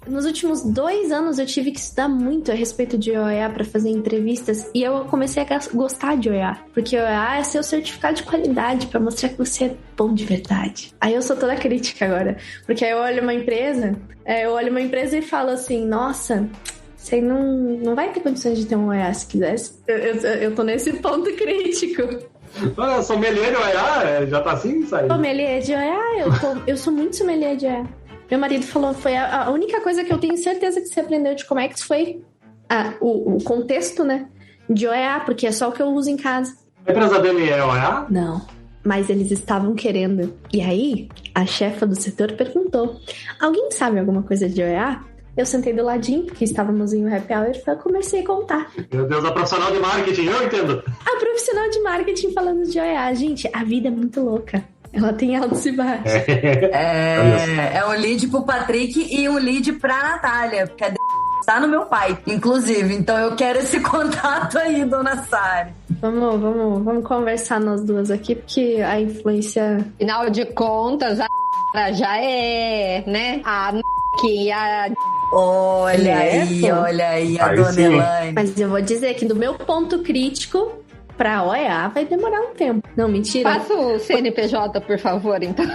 nos últimos 2 anos eu tive que estudar muito a respeito de OEA para fazer entrevistas e eu comecei a gostar de OEA, porque OEA é seu certificado de qualidade para mostrar que você é bom de verdade. Aí eu sou toda crítica agora, porque aí eu olho uma empresa e falo assim, nossa, você não vai ter condições de ter um OEA se quisesse. Eu tô nesse ponto crítico. Olha, sommelier de OEA, já tá assim, sai? Sommelier de OEA, eu sou muito sommelier de OEA. Meu marido falou, foi a única coisa que eu tenho certeza que você aprendeu de Comex foi o contexto, né, de OEA, porque é só o que eu uso em casa. A empresa dele é OEA? Não, mas eles estavam querendo. E aí, a chefa do setor perguntou, alguém sabe alguma coisa de OEA? Eu sentei do ladinho, porque estávamos em um happy hour, e comecei a contar. Meu Deus, a profissional de marketing, eu entendo. A profissional de marketing falando de OEA. Gente, a vida é muito louca. Ela tem altos e baixos. É um lead pro Patrick e um lead pra Natália, porque a está no meu pai, inclusive. Então eu quero esse contato aí, dona Sari. Vamos conversar nós duas aqui, porque a influência... Afinal de contas, a já é, né? Que a... Olha aí, a dona Elaine. Mas eu vou dizer que do meu ponto crítico, pra OEA vai demorar um tempo. Não, mentira. Faça o CNPJ, por favor, então.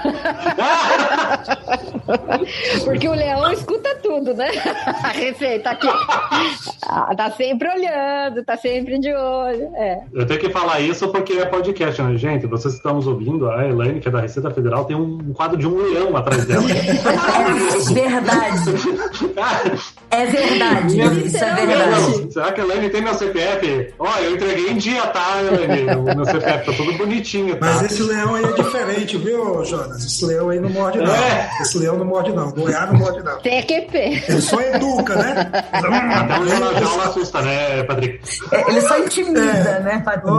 Porque o Leão escuta tudo, né? A receita aqui. Tá sempre olhando, tá sempre de olho. Eu tenho que falar isso porque é podcast, né, gente? Vocês que estão nos ouvindo, a Elaine, que é da Receita Federal, tem um quadro de um leão atrás dela. Verdade. É verdade. Isso é verdade. Será que a Elaine tem meu CPF? Eu entreguei em dia, tá, Elaine? O meu CPF tá tudo bonitinho, tá? Mas esse leão aí é diferente, viu, Jonas? Esse leão aí não morde, não. Esse leão não morde, não. Goiás não morde, não. TQP. Ele só educa, né? Até um jornal assusta, né, Patrick? Ele só intimida, né, Patrick?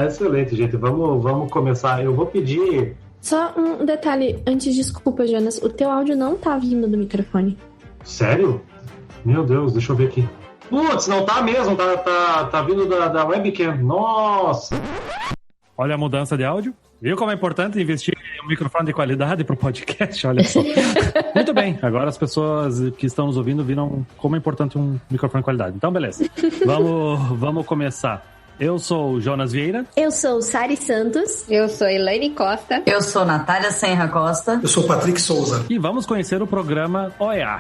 Excelente, gente. Vamos começar. Eu vou pedir... Só um detalhe, antes, desculpa, Jonas, o teu áudio não tá vindo do microfone. Sério? Meu Deus, deixa eu ver aqui. Putz, não tá mesmo, tá vindo da webcam. Nossa! Olha a mudança de áudio. Viu como é importante investir em um microfone de qualidade pro podcast? Olha só. Muito bem, agora as pessoas que estão nos ouvindo viram como é importante um microfone de qualidade. Então, beleza. Vamos começar. Eu sou o Jonas Vieira. Eu sou o Sari Santos. Eu sou Elaine Costa. Eu sou Natália Senra Costa. Eu sou o Patrick Souza. E vamos conhecer o programa OEA.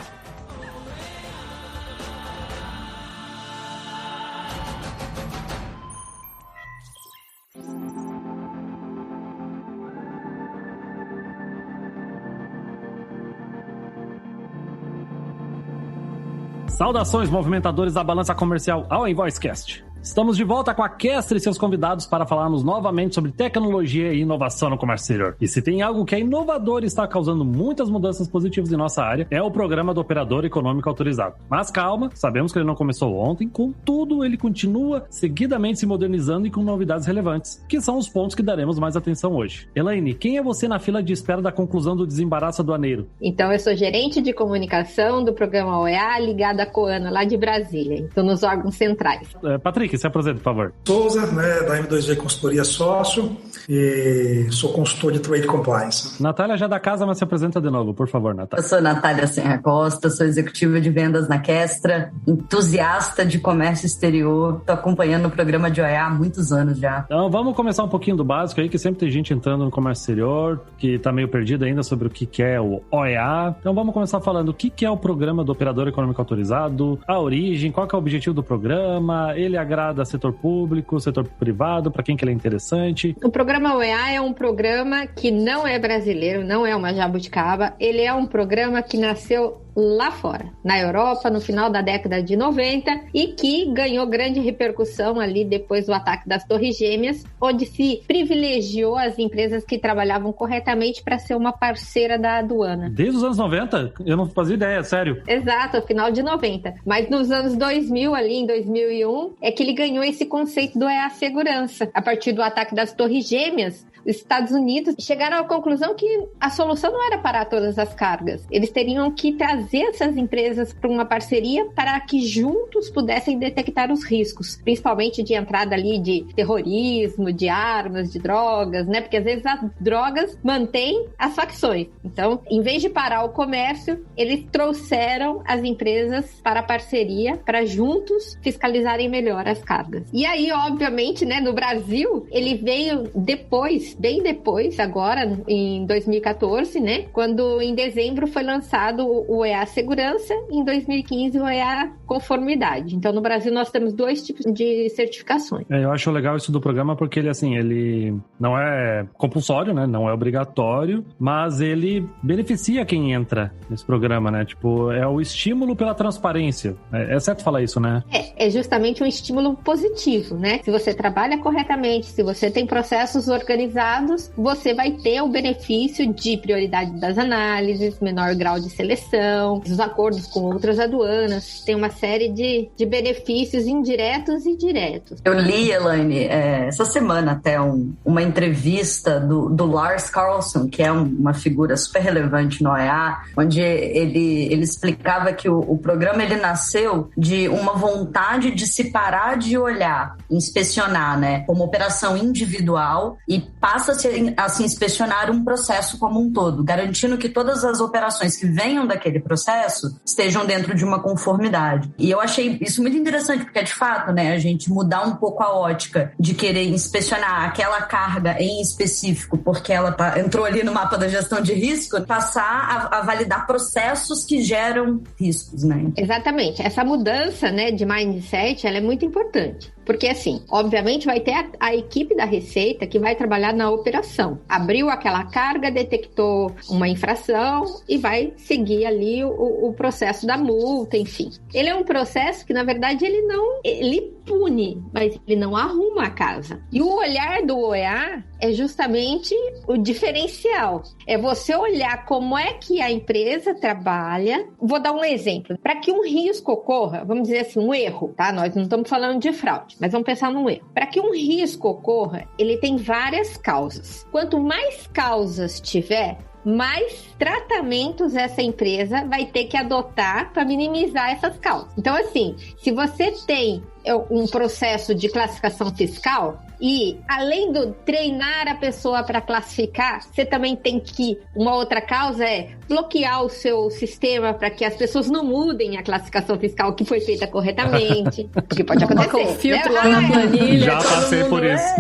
Saudações, movimentadores da balança comercial ao Invoicecast. Estamos de volta com a Kestra e seus convidados para falarmos novamente sobre tecnologia e inovação no comércio exterior. E se tem algo que é inovador e está causando muitas mudanças positivas em nossa área, é o programa do Operador Econômico Autorizado. Mas calma, sabemos que ele não começou ontem, contudo ele continua seguidamente se modernizando e com novidades relevantes, que são os pontos que daremos mais atenção hoje. Elaine, quem é você na fila de espera da conclusão do desembaraço aduaneiro? Então eu sou gerente de comunicação do programa OEA ligado à Coana, lá de Brasília, então nos órgãos centrais. Patrick, se apresenta, por favor. Souza, né, da M2G Consultoria Sócio, e sou consultor de Trade Compliance. Natália já da casa, mas se apresenta de novo, por favor, Natália. Eu sou Natália Senra Costa, sou executiva de vendas na Kestra, entusiasta de comércio exterior, tô acompanhando o programa de OEA há muitos anos já. Então vamos começar um pouquinho do básico aí, que sempre tem gente entrando no comércio exterior, que tá meio perdido ainda sobre o que é o OEA. Então vamos começar falando o que é o programa do Operador Econômico Autorizado, a origem, qual que é o objetivo do programa, ele agrada setor público, setor privado, para quem que ele é interessante. O programa OEA é um programa que não é brasileiro, não é uma jabuticaba, ele é um programa que nasceu lá fora, na Europa, no final da década de 90 e que ganhou grande repercussão ali depois do ataque das Torres Gêmeas, onde se privilegiou as empresas que trabalhavam corretamente para ser uma parceira da aduana. Desde os anos 90? Eu não fazia ideia, sério. Exato, final de 90. Mas nos anos 2000, ali em 2001, é que ele ganhou esse conceito do EA Segurança. A partir do ataque das Torres Gêmeas, Os Estados Unidos chegaram à conclusão que a solução não era parar todas as cargas. Eles teriam que trazer essas empresas para uma parceria para que juntos pudessem detectar os riscos, principalmente de entrada ali de terrorismo, de armas, de drogas, né? Porque às vezes as drogas mantêm as facções. Então, em vez de parar o comércio, eles trouxeram as empresas para a parceria, para juntos fiscalizarem melhor as cargas. E aí, obviamente, né, no Brasil, ele veio depois, bem depois, agora em 2014, né, quando em dezembro foi lançado o EA Segurança, em 2015 o EA Conformidade. Então, no Brasil, nós temos 2 tipos de certificações. Eu acho legal isso do programa porque ele, assim, ele não é compulsório, né, não é obrigatório, mas ele beneficia quem entra nesse programa, né, tipo, é o estímulo pela transparência. É certo falar isso, né? É justamente um estímulo positivo, né? Se você trabalha corretamente, se você tem processos organizados, você vai ter o benefício de prioridade das análises, menor grau de seleção, os acordos com outras aduanas, tem uma série de benefícios indiretos e diretos. Eu li, Elaine, essa semana até uma entrevista do Lars Carlson, que é uma figura super relevante no OEA, onde ele explicava que o programa ele nasceu de uma vontade de se parar de olhar, inspecionar, né, como operação individual e passa a se inspecionar um processo como um todo, garantindo que todas as operações que venham daquele processo estejam dentro de uma conformidade. E eu achei isso muito interessante, porque de fato, né, a gente mudar um pouco a ótica de querer inspecionar aquela carga em específico, porque ela entrou ali no mapa da gestão de risco, passar a validar processos que geram riscos, né? Exatamente. Essa mudança, né, de mindset, ela é muito importante. Porque, assim, obviamente vai ter a equipe da Receita que vai trabalhar na operação. Abriu aquela carga, detectou uma infração e vai seguir ali o processo da multa, enfim. Ele é um processo que, na verdade, ele pune, mas ele não arruma a casa. E o olhar do OEA é justamente o diferencial. É você olhar como é que a empresa trabalha. Vou dar um exemplo. Para que um risco ocorra, vamos dizer assim, um erro, tá? Nós não estamos falando de fraude, mas vamos pensar num erro. Para que um risco ocorra, ele tem várias causas. Quanto mais causas tiver, mais tratamentos essa empresa vai ter que adotar para minimizar essas causas. Então, assim, se você tem um processo de classificação fiscal e, além do treinar a pessoa para classificar, você também tem que... Uma outra causa é bloquear o seu sistema para que as pessoas não mudem a classificação fiscal que foi feita corretamente. Que pode acontecer. Coloca um filtro lá na planilha. Já passei por isso.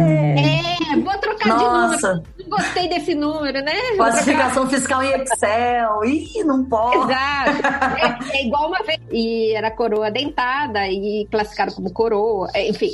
Vou trocar de número. Não gostei desse número, né? Classificação fiscal em Excel. Ih, não pode. Exato. É igual uma vez. E era coroa dentada e classificaram como coroa. Enfim.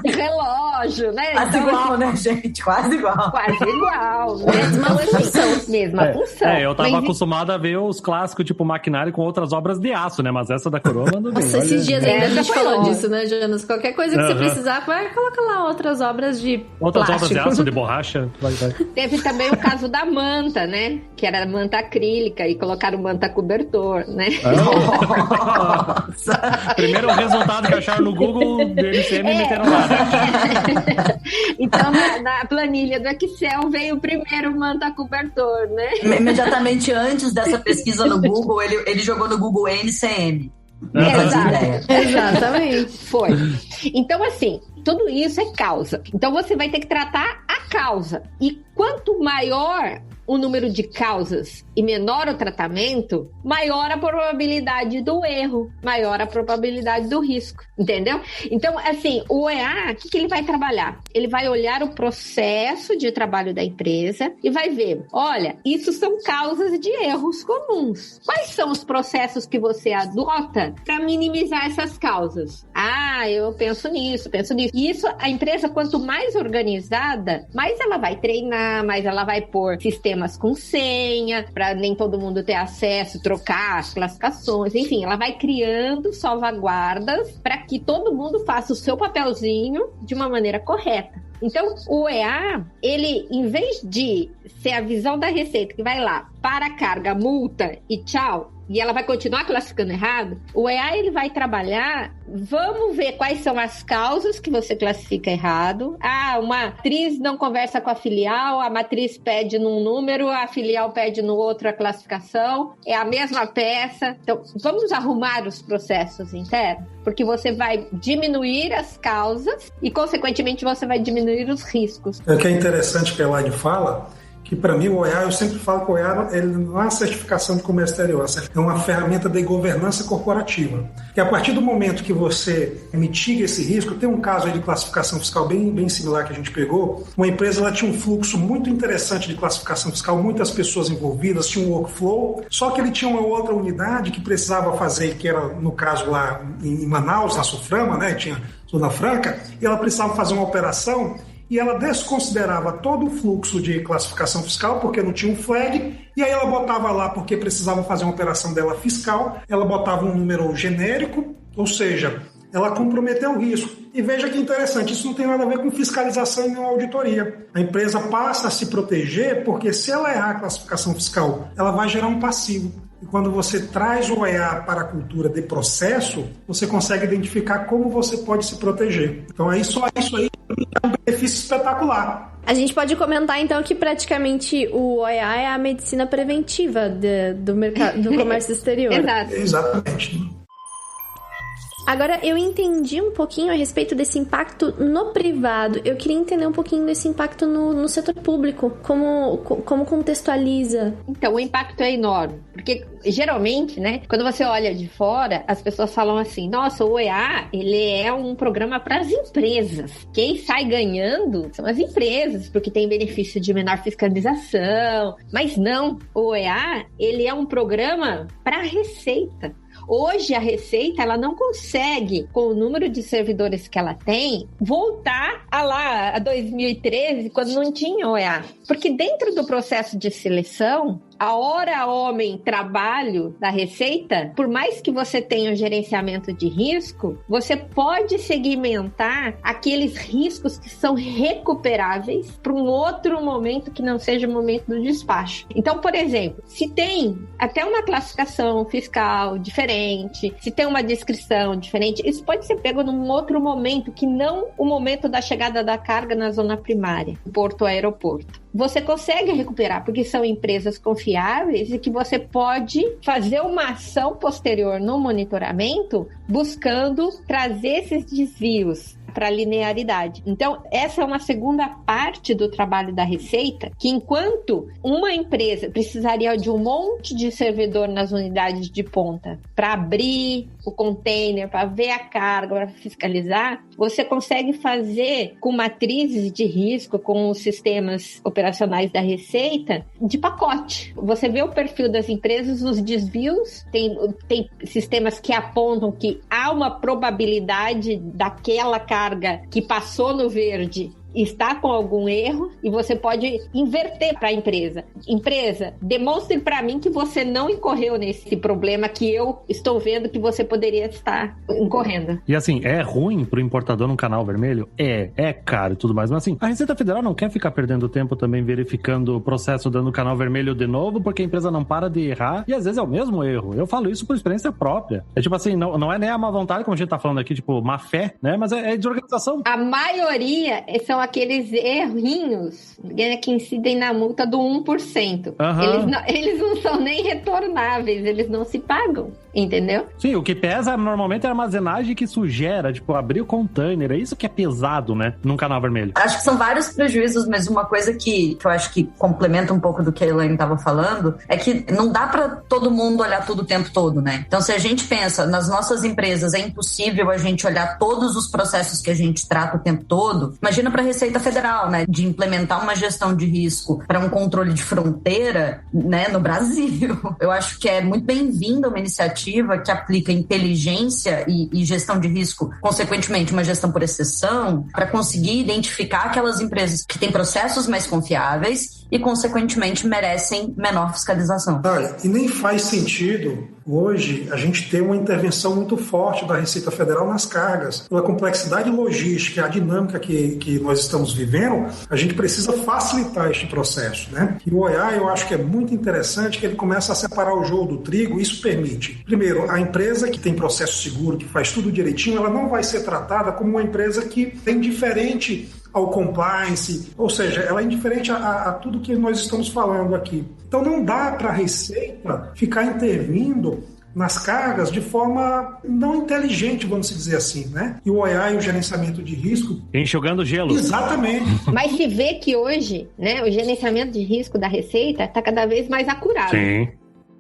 Relógio, né? Quase então, igual, né, gente? Quase igual. Quase igual. Mesma função. Mesma função. Eu tava acostumado a ver os clássicos, tipo maquinário com outras obras de aço, né? Mas essa da coroa mandou bem. Nossa, esses dias ainda a gente falou disso, né, Jonas? Qualquer coisa que você precisar, coloca lá outras obras de plástico. Obras de aço, de borracha. Vai. Teve também o caso da manta, né? Que era manta acrílica e colocaram manta cobertor, né? Nossa. Primeiro o resultado que acharam no Google do NCM e meteram lá. Então, na planilha do Excel veio primeiro manta cobertor, né? Imediatamente antes dessa pesquisa no Google, ele jogou no Google NCM. Exatamente. Foi. Então, assim, tudo isso é causa. Então, você vai ter que tratar a causa. E quanto maior o número de causas e menor o tratamento, maior a probabilidade do erro, maior a probabilidade do risco, entendeu? Então, assim, o OEA, o que ele vai trabalhar? Ele vai olhar o processo de trabalho da empresa e vai ver, olha, isso são causas de erros comuns. Quais são os processos que você adota para minimizar essas causas? Eu penso nisso. E isso, a empresa, quanto mais organizada, mais ela vai treinar, mais ela vai pôr sistemas com senha, para nem todo mundo ter acesso, trocar as classificações, enfim, ela vai criando salvaguardas para que todo mundo faça o seu papelzinho de uma maneira correta. Então, o OEA, ele, em vez de ser a visão da Receita, que vai lá, para a carga, multa e tchau, e ela vai continuar classificando errado, o EA ele vai trabalhar, vamos ver quais são as causas que você classifica errado. Uma matriz não conversa com a filial, a matriz pede num número, a filial pede no outro a classificação, é a mesma peça. Então, vamos arrumar os processos internos, porque você vai diminuir as causas e, consequentemente, você vai diminuir os riscos. O que é interessante que a Elaine fala, que para mim o OEA, eu sempre falo que o OEA ele não é uma certificação de comércio exterior, é uma ferramenta de governança corporativa. E a partir do momento que você mitiga esse risco, tem um caso aí de classificação fiscal bem similar que a gente pegou, uma empresa ela tinha um fluxo muito interessante de classificação fiscal, muitas pessoas envolvidas, tinha um workflow, só que ele tinha uma outra unidade que precisava fazer, que era no caso lá em Manaus, na Suframa, né, tinha Zona Franca, e ela precisava fazer uma operação e ela desconsiderava todo o fluxo de classificação fiscal, porque não tinha um flag, e aí ela botava lá, porque precisava fazer uma operação dela fiscal, ela botava um número genérico, ou seja, ela comprometeu o risco. E veja que interessante, isso não tem nada a ver com fiscalização e nem auditoria. A empresa passa a se proteger, porque se ela errar a classificação fiscal, ela vai gerar um passivo. E quando você traz o EA para a cultura de processo, você consegue identificar como você pode se proteger. Então aí só isso aí é um benefício espetacular. A gente pode comentar então que praticamente o OEA é a medicina preventiva do mercado do comércio exterior. Exato. Exatamente. Agora, eu entendi um pouquinho a respeito desse impacto no privado. Eu queria entender um pouquinho desse impacto no setor público. Como contextualiza? Então, o impacto é enorme. Porque, geralmente, né, quando você olha de fora, as pessoas falam assim, nossa, o OEA, ele é um programa para as empresas. Quem sai ganhando são as empresas, porque tem benefício de menor fiscalização. Mas não, o OEA, ele é um programa para a Receita. Hoje, a Receita, ela não consegue, com o número de servidores que ela tem, voltar a 2013, quando não tinha OEA. Porque dentro do processo de seleção, a hora homem trabalho da Receita, por mais que você tenha um gerenciamento de risco, você pode segmentar aqueles riscos que são recuperáveis para um outro momento que não seja o momento do despacho. Então, por exemplo, se tem até uma classificação fiscal diferente, se tem uma descrição diferente, isso pode ser pego num outro momento que não o momento da chegada da carga na zona primária, porto ou aeroporto. Você consegue recuperar, porque são empresas confiáveis e que você pode fazer uma ação posterior no monitoramento buscando trazer esses desvios para a linearidade. Então, essa é uma segunda parte do trabalho da Receita, que enquanto uma empresa precisaria de um monte de servidor nas unidades de ponta para abrir o container, para ver a carga, para fiscalizar, você consegue fazer com matrizes de risco, com os sistemas operacionais da Receita, de pacote. Você vê o perfil das empresas, os desvios, tem sistemas que apontam que há uma probabilidade daquela carga que passou no verde está com algum erro e você pode inverter para a empresa. Empresa, demonstre para mim que você não incorreu nesse problema que eu estou vendo que você poderia estar incorrendo. E assim, é ruim pro importador num canal vermelho? É caro e tudo mais, mas assim, a Receita Federal não quer ficar perdendo tempo também verificando o processo dando canal vermelho de novo, porque a empresa não para de errar e às vezes é o mesmo erro. Eu falo isso por experiência própria. É tipo assim, não é nem a má vontade, como a gente tá falando aqui, tipo, má fé, né? Mas é de organização. A maioria são aqueles errinhos que incidem na multa do 1%. Uhum. Eles não são nem retornáveis, eles não se pagam, entendeu? Sim, o que pesa normalmente é a armazenagem que sugera, tipo, abrir o container, é isso que é pesado, né, num canal vermelho. Acho que são vários prejuízos, mas uma coisa que eu acho que complementa um pouco do que a Elaine estava falando, é que não dá para todo mundo olhar tudo o tempo todo, né? Então, se a gente pensa nas nossas empresas, é impossível a gente olhar todos os processos que a gente trata o tempo todo. Imagina para a Receita Federal, né, de implementar uma gestão de risco para um controle de fronteira, né, no Brasil. Eu acho que é muito bem-vinda uma iniciativa que aplica inteligência e gestão de risco, consequentemente uma gestão por exceção, para conseguir identificar aquelas empresas que têm processos mais confiáveis e, consequentemente, merecem menor fiscalização. Olha, e nem faz sentido hoje a gente ter uma intervenção muito forte da Receita Federal nas cargas. Pela complexidade logística, a dinâmica que nós estamos vivendo, a gente precisa facilitar este processo, né? E o OEA, eu acho que é muito interessante que ele começa a separar o joio do trigo. Isso permite, primeiro, a empresa que tem processo seguro, que faz tudo direitinho, ela não vai ser tratada como uma empresa que é indiferente ao compliance, ou seja, ela é indiferente a tudo que nós estamos falando aqui. Então não dá para a Receita ficar intervindo nas cargas de forma não inteligente, vamos dizer assim, né? E o OEA e o gerenciamento de risco... Enxugando gelo. Exatamente. Mas se vê que hoje, né, o gerenciamento de risco da Receita está cada vez mais acurado. Sim.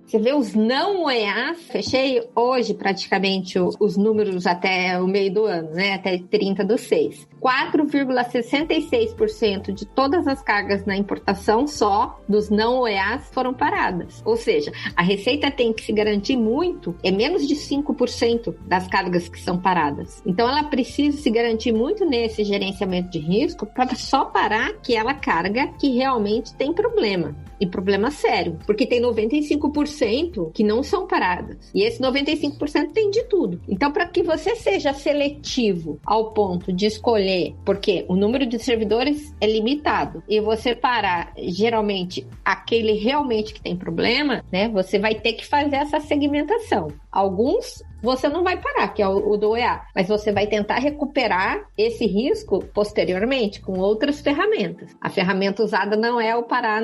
Você vê os não OEAs, fechei hoje praticamente os números até o meio do ano, né? Até 30/6. 4,66% de todas as cargas na importação só dos não OEAs foram paradas. Ou seja, a Receita tem que se garantir muito, é menos de 5% das cargas que são paradas. Então ela precisa se garantir muito nesse gerenciamento de risco para só parar aquela carga que realmente tem problema. E problema sério, porque tem 95% que não são paradas. E esse 95% tem de tudo. Então, para que você seja seletivo ao ponto de escolher, porque o número de servidores é limitado, e você parar, geralmente, aquele realmente que tem problema, né? Você vai ter que fazer essa segmentação. Alguns você não vai parar, que é o do OEA, mas você vai tentar recuperar esse risco posteriormente com outras ferramentas. A ferramenta usada não é o parar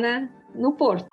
no porto.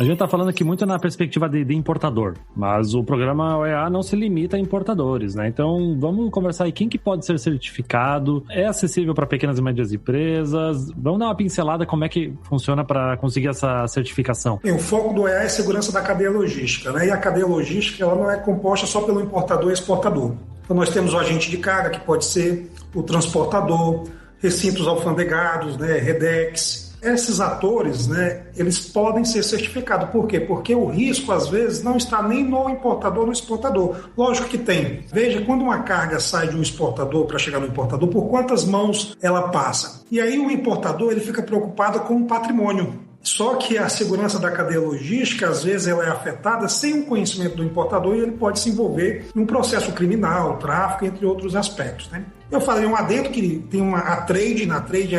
A gente está falando aqui muito na perspectiva de importador, mas o programa OEA não se limita a importadores, né? Então, vamos conversar aí quem que pode ser certificado, é acessível para pequenas e médias empresas, vamos dar uma pincelada como é que funciona para conseguir essa certificação. O foco do OEA é a segurança da cadeia logística, né? E a cadeia logística ela não é composta só pelo importador e exportador. Então, nós temos o agente de carga, que pode ser o transportador, recintos alfandegados, né? Redex. Esses atores, né, eles podem ser certificados. Por quê? Porque o risco, às vezes, não está nem no importador ou no exportador. Lógico que tem. Veja, quando uma carga sai de um exportador para chegar no importador, por quantas mãos ela passa? E aí o importador ele fica preocupado com o patrimônio. Só que a segurança da cadeia logística, às vezes, ela é afetada sem o conhecimento do importador e ele pode se envolver em um processo criminal, tráfico, entre outros aspectos, né? Eu falei um adendo que tem a trade, na trade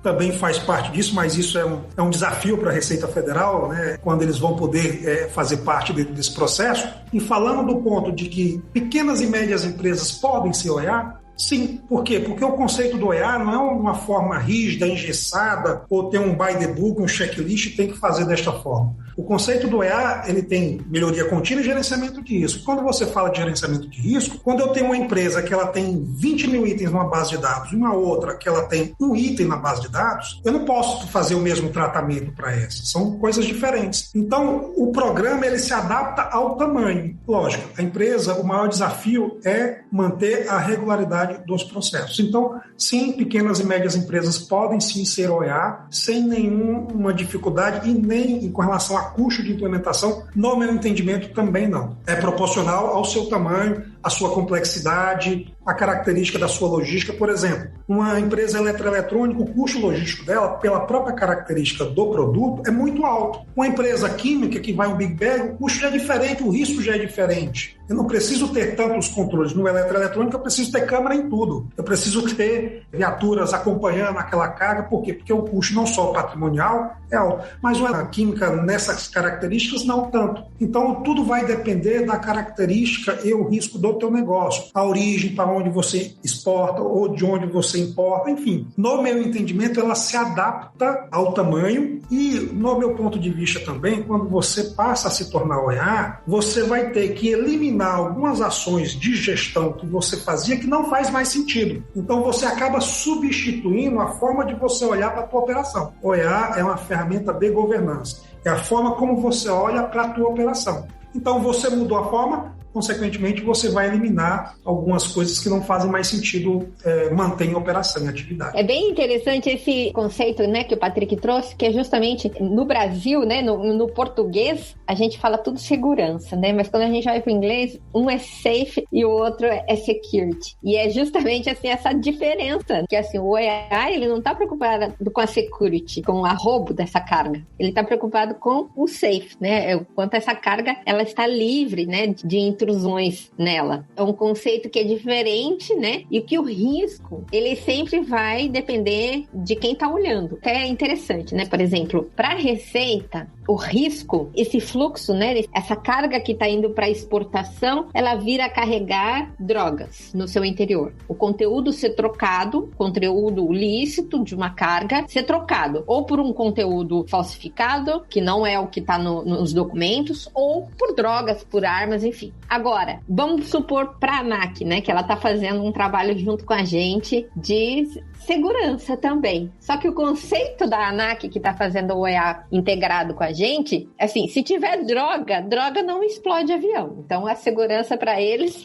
também faz parte disso, mas isso é um desafio para a Receita Federal, né, quando eles vão poder fazer parte desse processo. E falando do ponto de que pequenas e médias empresas podem ser OEA, sim. Por quê? Porque o conceito do OEA não é uma forma rígida, engessada, ou tem um by the book, um checklist e tem que fazer desta forma. O conceito do OEA, ele tem melhoria contínua e gerenciamento de risco. Quando você fala de gerenciamento de risco, quando eu tenho uma empresa que ela tem 20 mil itens numa base de dados e uma outra que ela tem um item na base de dados, eu não posso fazer o mesmo tratamento para essas. São coisas diferentes. Então, o programa ele se adapta ao tamanho. Lógico, a empresa, o maior desafio é manter a regularidade dos processos. Então, sim, pequenas e médias empresas podem sim ser OEA sem nenhuma dificuldade e nem com relação a custo de implementação, no meu entendimento também não. É proporcional ao seu tamanho, à sua complexidade, a característica da sua logística. Por exemplo, uma empresa eletroeletrônica, o custo logístico dela, pela própria característica do produto, é muito alto. Uma empresa química que vai um Big Bang, o custo já é diferente, o risco já é diferente. Eu não preciso ter tantos controles. No eletroeletrônico, eu preciso ter câmera em tudo. Eu preciso ter viaturas acompanhando aquela carga. Por quê? Porque o custo não só patrimonial é alto, mas uma química nessas características não tanto. Então, tudo vai depender da característica e o risco do teu negócio. A origem, para onde você exporta ou de onde você importa, enfim. No meu entendimento, ela se adapta ao tamanho e, no meu ponto de vista também, quando você passa a se tornar OEA, você vai ter que eliminar algumas ações de gestão que você fazia que não faz mais sentido. Então, você acaba substituindo a forma de você olhar para a tua operação. OEA é uma ferramenta de governança. É a forma como você olha para a tua operação. Então, você mudou a forma, consequentemente você vai eliminar algumas coisas que não fazem mais sentido manter em operação, em atividade. É bem interessante esse conceito, né, que o Patrick trouxe, que é justamente no Brasil, né, no português, a gente fala tudo segurança, né, mas quando a gente vai para o inglês, um é safe e o outro é security. E é justamente assim, essa diferença, que assim, o OEA, ele não está preocupado com a security, com o arrobo dessa carga. Ele está preocupado com o safe, né, quanto essa carga, ela está livre, né, de intrusões nela. É um conceito que é diferente, né, e que o risco, ele sempre vai depender de quem está olhando. É interessante, né, por exemplo, para a Receita, o risco, esse fluxo, né, essa carga que está indo para exportação, ela vira carregar drogas no seu interior. O conteúdo ser trocado, conteúdo lícito de uma carga, ser trocado ou por um conteúdo falsificado, que não é o que está nos documentos, ou por drogas, por armas, enfim. Agora, vamos supor para a ANAC, né, que ela está fazendo um trabalho junto com a gente de segurança também. Só que o conceito da ANAC, que está fazendo o OEA integrado com a gente, assim, se tiver droga não explode avião. Então, a segurança para eles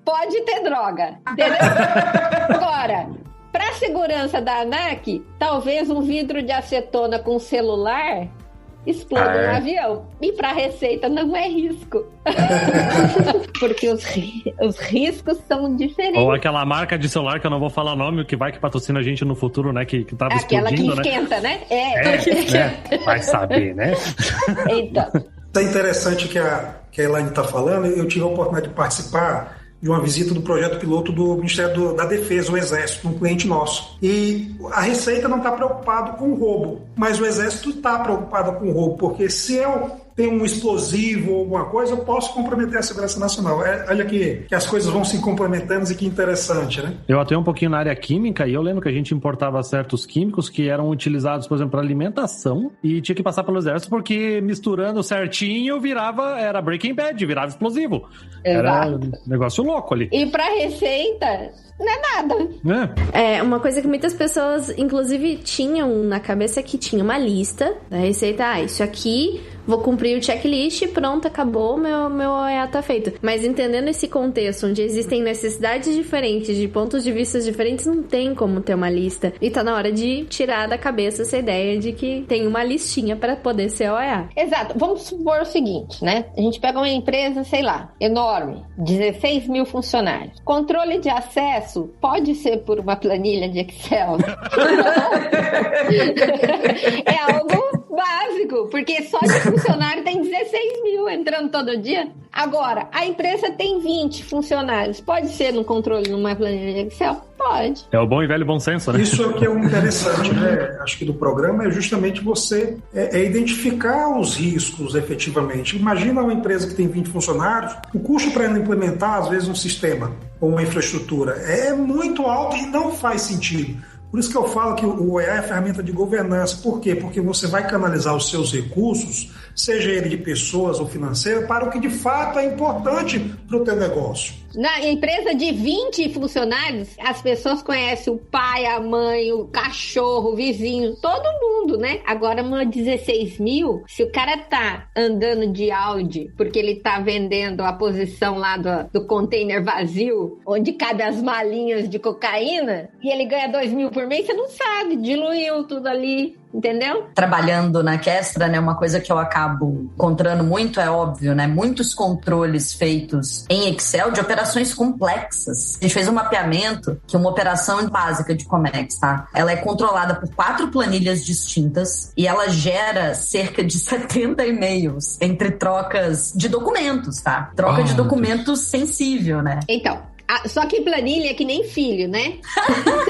pode ter droga, entendeu? Agora, para a segurança da ANAC, talvez um vidro de acetona com celular exploda um avião. E para a Receita não é risco. Porque os riscos são diferentes. Ou aquela marca de celular que eu não vou falar o nome, que vai que patrocina a gente no futuro, né? Que tava aquela explodindo, que esquenta, né? Vai saber, né? Então. É interessante que a Elaine está falando. Eu tive a oportunidade de participar de uma visita do projeto piloto do Ministério da Defesa, o Exército, um cliente nosso. E a Receita não está preocupada com o roubo, mas o Exército está preocupado com o roubo, porque se eu tenho um explosivo ou alguma coisa, eu posso comprometer a segurança nacional. Olha que as coisas vão se complementando e que interessante, né? Eu atuei um pouquinho na área química e eu lembro que a gente importava certos químicos que eram utilizados, por exemplo, para alimentação e tinha que passar pelo Exército porque misturando certinho era Breaking Bad, virava explosivo. Exato. Era um negócio louco ali. E para Receita, não é nada. É, uma coisa que muitas pessoas, inclusive, tinham na cabeça é que tinha uma lista da Receita. Isso aqui, vou cumprir o checklist e pronto, acabou, meu OEA tá feito. Mas entendendo esse contexto, onde existem necessidades diferentes, de pontos de vista diferentes, não tem como ter uma lista. E tá na hora de tirar da cabeça essa ideia de que tem uma listinha para poder ser OEA. Exato. Vamos supor o seguinte, né? A gente pega uma empresa, sei lá, enorme, 16 mil funcionários. Controle de acesso pode ser por uma planilha de Excel. É algo básico, porque só de funcionário tem 16 mil entrando todo dia. Agora, a empresa tem 20 funcionários. Pode ser no controle numa planilha de Excel? Pode. É o bom e velho bom senso, né? Isso é o que é o interessante, né? Acho que do programa é justamente você identificar os riscos efetivamente. Imagina uma empresa que tem 20 funcionários, o custo para ela implementar, às vezes, um sistema ou uma infraestrutura é muito alto e não faz sentido. Por isso que eu falo que o OEA é a ferramenta de governança. Por quê? Porque você vai canalizar os seus recursos, seja ele de pessoas ou financeiro, para o que de fato é importante para o teu negócio. Na empresa de 20 funcionários, as pessoas conhecem o pai, a mãe, o cachorro, o vizinho, todo mundo, né? Agora, uma 16 mil, se o cara tá andando de Audi porque ele tá vendendo a posição lá do container vazio, onde cabe as malinhas de cocaína, e ele ganha 2 mil por mês, você não sabe, diluiu tudo ali. Entendeu? Trabalhando na Kestra, né, uma coisa que eu acabo encontrando muito é óbvio, né, muitos controles feitos em Excel de operações complexas. A gente fez um mapeamento que uma operação básica de Comex, tá? Ela é controlada por 4 planilhas distintas e ela gera cerca de 70 e-mails entre trocas de documentos, tá? Troca de documentos sensível, né? Então, só que planilha é que nem filho, né?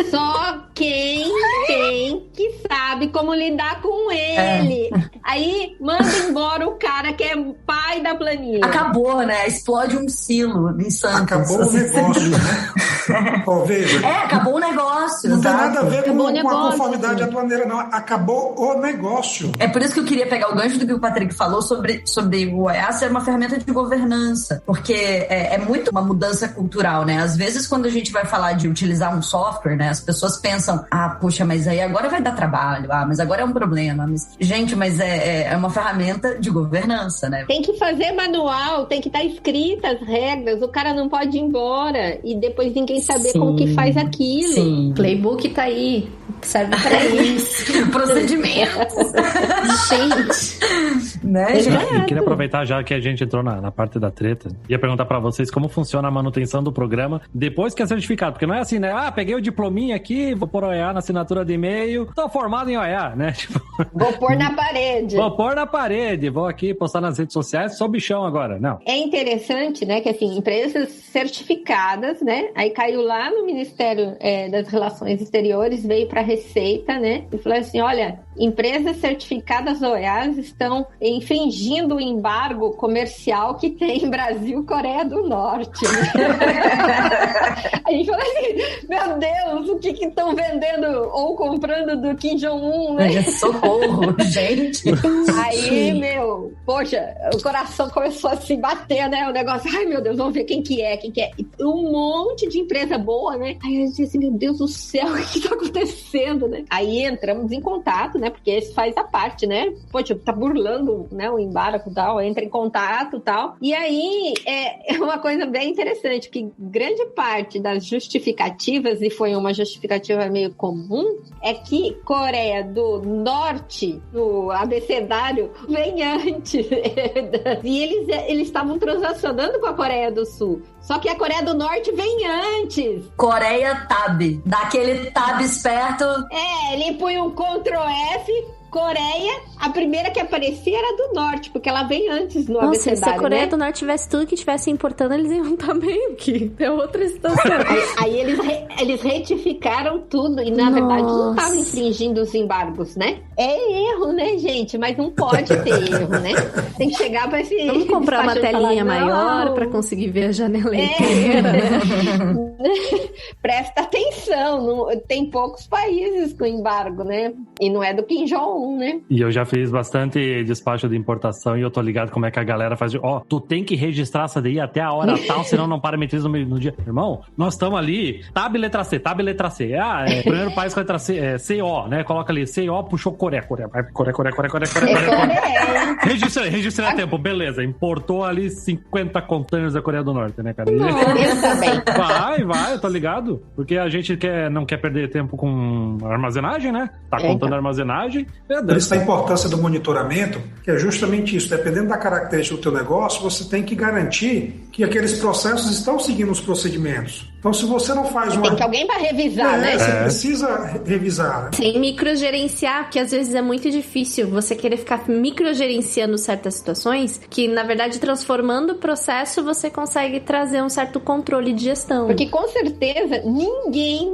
Só quem tem que sabe como lidar com ele. Aí manda embora o cara que é pai da planilha. Acabou, né? Explode um silo em Santos. Acabou o negócio, né? Veja. Acabou o negócio. Não tem nada a ver com a negócio, conformidade aduaneira, não. Acabou o negócio. É por isso que eu queria pegar o gancho do que o Patrick falou sobre o OEA ser uma ferramenta de governança. Porque é muito uma mudança cultural, né? né? Às vezes, quando a gente vai falar de utilizar um software, né, as pessoas pensam, puxa, mas aí agora vai dar trabalho, mas agora é um problema. Gente, mas é uma ferramenta de governança, né? Tem que fazer manual, tem que estar escritas as regras, o cara não pode ir embora e depois ninguém saber como que faz aquilo. Sim. Playbook tá aí, serve pra isso. Procedimentos. Gente, né, gente? Eu queria aproveitar já que a gente entrou na parte da treta. Ia perguntar pra vocês como funciona a manutenção do programa depois que é certificado. Porque não é assim, né? Peguei o diplominha aqui, vou pôr OEA na assinatura de e-mail, tô formado em OEA, né? Tipo... Vou pôr na parede. Vou pôr na parede, vou aqui postar nas redes sociais, sou bichão agora. Não. É interessante, né, que assim, empresas certificadas, né, aí caiu lá no Ministério das Relações Exteriores, veio pra Receita, né, e falou assim, olha, empresas certificadas OEAs estão infringindo o embargo comercial que tem Brasil e Coreia do Norte. Aí falou assim, meu Deus, o que estão vendendo ou comprando do Kim Jong-un, né? Socorro, gente. Aí, poxa, o coração começou a se bater, né? O negócio, ai meu Deus, vamos ver quem que é. E um monte de empresa boa, né? Aí a gente assim, meu Deus do céu, o que tá acontecendo, né? Aí entramos em contato, né? Porque isso faz a parte, né? Poxa, tá burlando, né? O embargo e tal, entra em contato e tal. E aí, é uma coisa bem interessante, que grande parte das justificativas, e foi uma justificativa meio comum, é que Coreia do Norte, no abecedário, vem antes. E eles estavam transacionando com a Coreia do Sul. Só que a Coreia do Norte vem antes. Coreia Tab. Daquele tab esperto. Ele põe um Ctrl+F... Coreia, a primeira que aparecia era do Norte, porque ela vem antes no abecedário, se a Coreia, né? do Norte tivesse tudo que estivesse importando, eles iam estar meio que é outra situação. Aí eles retificaram tudo e, na verdade, não estavam infringindo os embargos, né? É erro, né, gente? Mas não pode ter erro, né? Tem que chegar para esse... Vamos comprar uma telinha maior para conseguir ver a janela inteira, né? Presta atenção, tem poucos países com embargo, né? E não é do Kim Jong-un, né? E eu já fiz bastante despacho de importação e eu tô ligado como é que a galera faz. Tu tem que registrar essa daí até a hora tal, senão não parametriza no dia. Irmão, nós estamos ali, tab letra C. Primeiro país com letra C, CO, né? Coloca ali, CO, puxou Coreia. Coreia. Registrei a tempo, beleza. Importou ali 50 containers da Coreia do Norte, né, cara? Vai, eu tô ligado. Porque a gente não quer perder tempo com armazenagem, né? Tá contando armazenagem. Por isso a importância do monitoramento, que é justamente isso. Dependendo da característica do teu negócio, você tem que garantir que aqueles processos estão seguindo os procedimentos. Então, se você não faz Tem que alguém para revisar, né? Você precisa revisar. Né? Sem microgerenciar, porque às vezes é muito difícil você querer ficar microgerenciando certas situações, que na verdade transformando o processo você consegue trazer um certo controle de gestão. Porque com certeza ninguém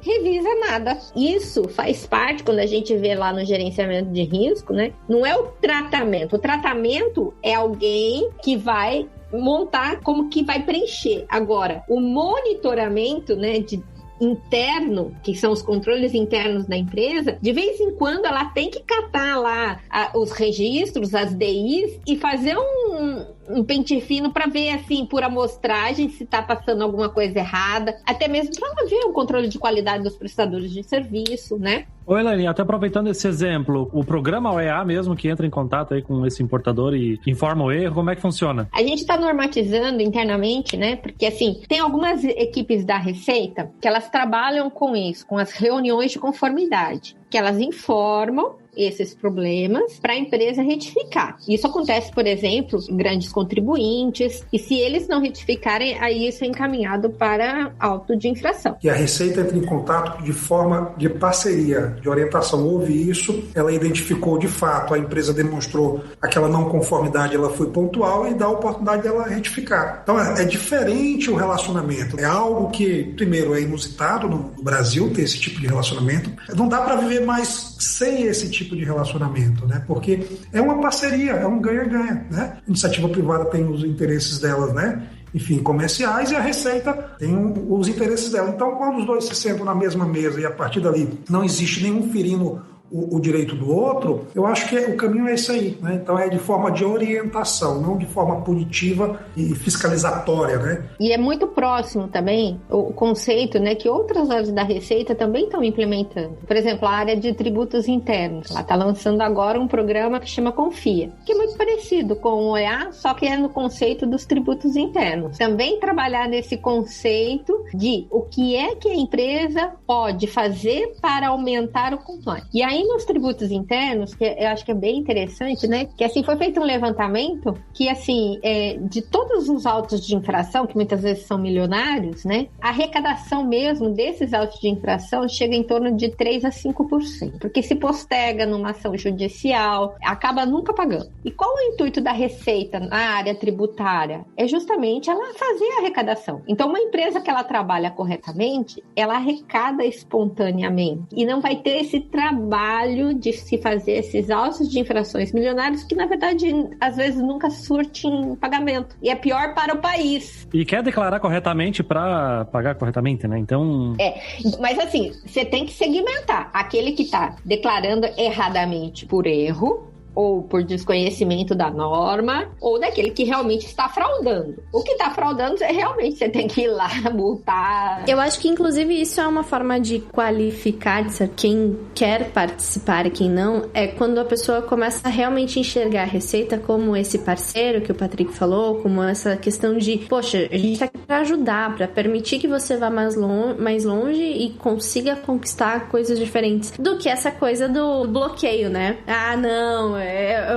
revisa nada. Isso faz parte, quando a gente vê lá no gerenciamento de risco, né? Não é o tratamento. O tratamento é alguém que vai montar como que vai preencher. Agora, o monitoramento, né, interno, que são os controles internos da empresa, de vez em quando ela tem que catar lá os registros, as DIs e fazer um pente fino para ver, assim, por amostragem, se tá passando alguma coisa errada, até mesmo para ver o controle de qualidade dos prestadores de serviço, né? Oi, Elaine, até aproveitando esse exemplo, o programa OEA mesmo que entra em contato aí com esse importador e informa o erro, como é que funciona? A gente está normatizando internamente, né? Porque, assim, tem algumas equipes da Receita que elas trabalham com isso, com as reuniões de conformidade, que elas informam esses problemas para a empresa retificar. Isso acontece, por exemplo, em grandes contribuintes, e se eles não retificarem, aí isso é encaminhado para auto de infração. E a Receita entra em contato de forma de parceria, de orientação. Houve isso, ela identificou de fato, a empresa demonstrou aquela não conformidade, ela foi pontual e dá a oportunidade dela retificar. Então é diferente o relacionamento. É algo que, primeiro, é inusitado no Brasil ter esse tipo de relacionamento. Não dá para viver mais sem esse tipo de relacionamento, né? Porque é uma parceria, é um ganha-ganha, né? A iniciativa privada tem os interesses delas, né? Enfim, comerciais, e a Receita tem os interesses dela. Então, quando os dois se sentam na mesma mesa e a partir dali não existe nenhum ferindo o direito do outro, eu acho que o caminho é esse aí, né? Então é de forma de orientação, não de forma punitiva e fiscalizatória, né? E é muito próximo também o conceito, né, que outras áreas da Receita também estão implementando. Por exemplo, a área de tributos internos. Ela está lançando agora um programa que chama Confia, que é muito parecido com o OEA, só que é no conceito dos tributos internos. Também trabalhar nesse conceito de o que é que a empresa pode fazer para aumentar o compliance. E aí nos tributos internos, que eu acho que é bem interessante, né, que assim foi feito um levantamento que assim, de todos os autos de infração, que muitas vezes são milionários, né, a arrecadação mesmo desses autos de infração chega em torno de 3 a 5%, porque se postega numa ação judicial, acaba nunca pagando. E qual o intuito da Receita na área tributária? É justamente ela fazer a arrecadação. Então, uma empresa que ela trabalha corretamente, ela arrecada espontaneamente e não vai ter esse trabalho de se fazer esses autos de infrações milionários que, na verdade, às vezes nunca surtem pagamento. E é pior para o país. E quer declarar corretamente para pagar corretamente, né? Então... Mas assim, você tem que segmentar. Aquele que está declarando erradamente por erro, ou por desconhecimento da norma, ou daquele que realmente está fraudando. O que está fraudando, realmente você tem que ir lá, multar. Eu acho que, inclusive, isso é uma forma de qualificar quem quer participar e quem não, é quando a pessoa começa a realmente enxergar a Receita como esse parceiro que o Patrick falou, como essa questão de, poxa, a gente está aqui para ajudar, para permitir que você vá mais longe e consiga conquistar coisas diferentes do que essa coisa do bloqueio, né? Ah, não, é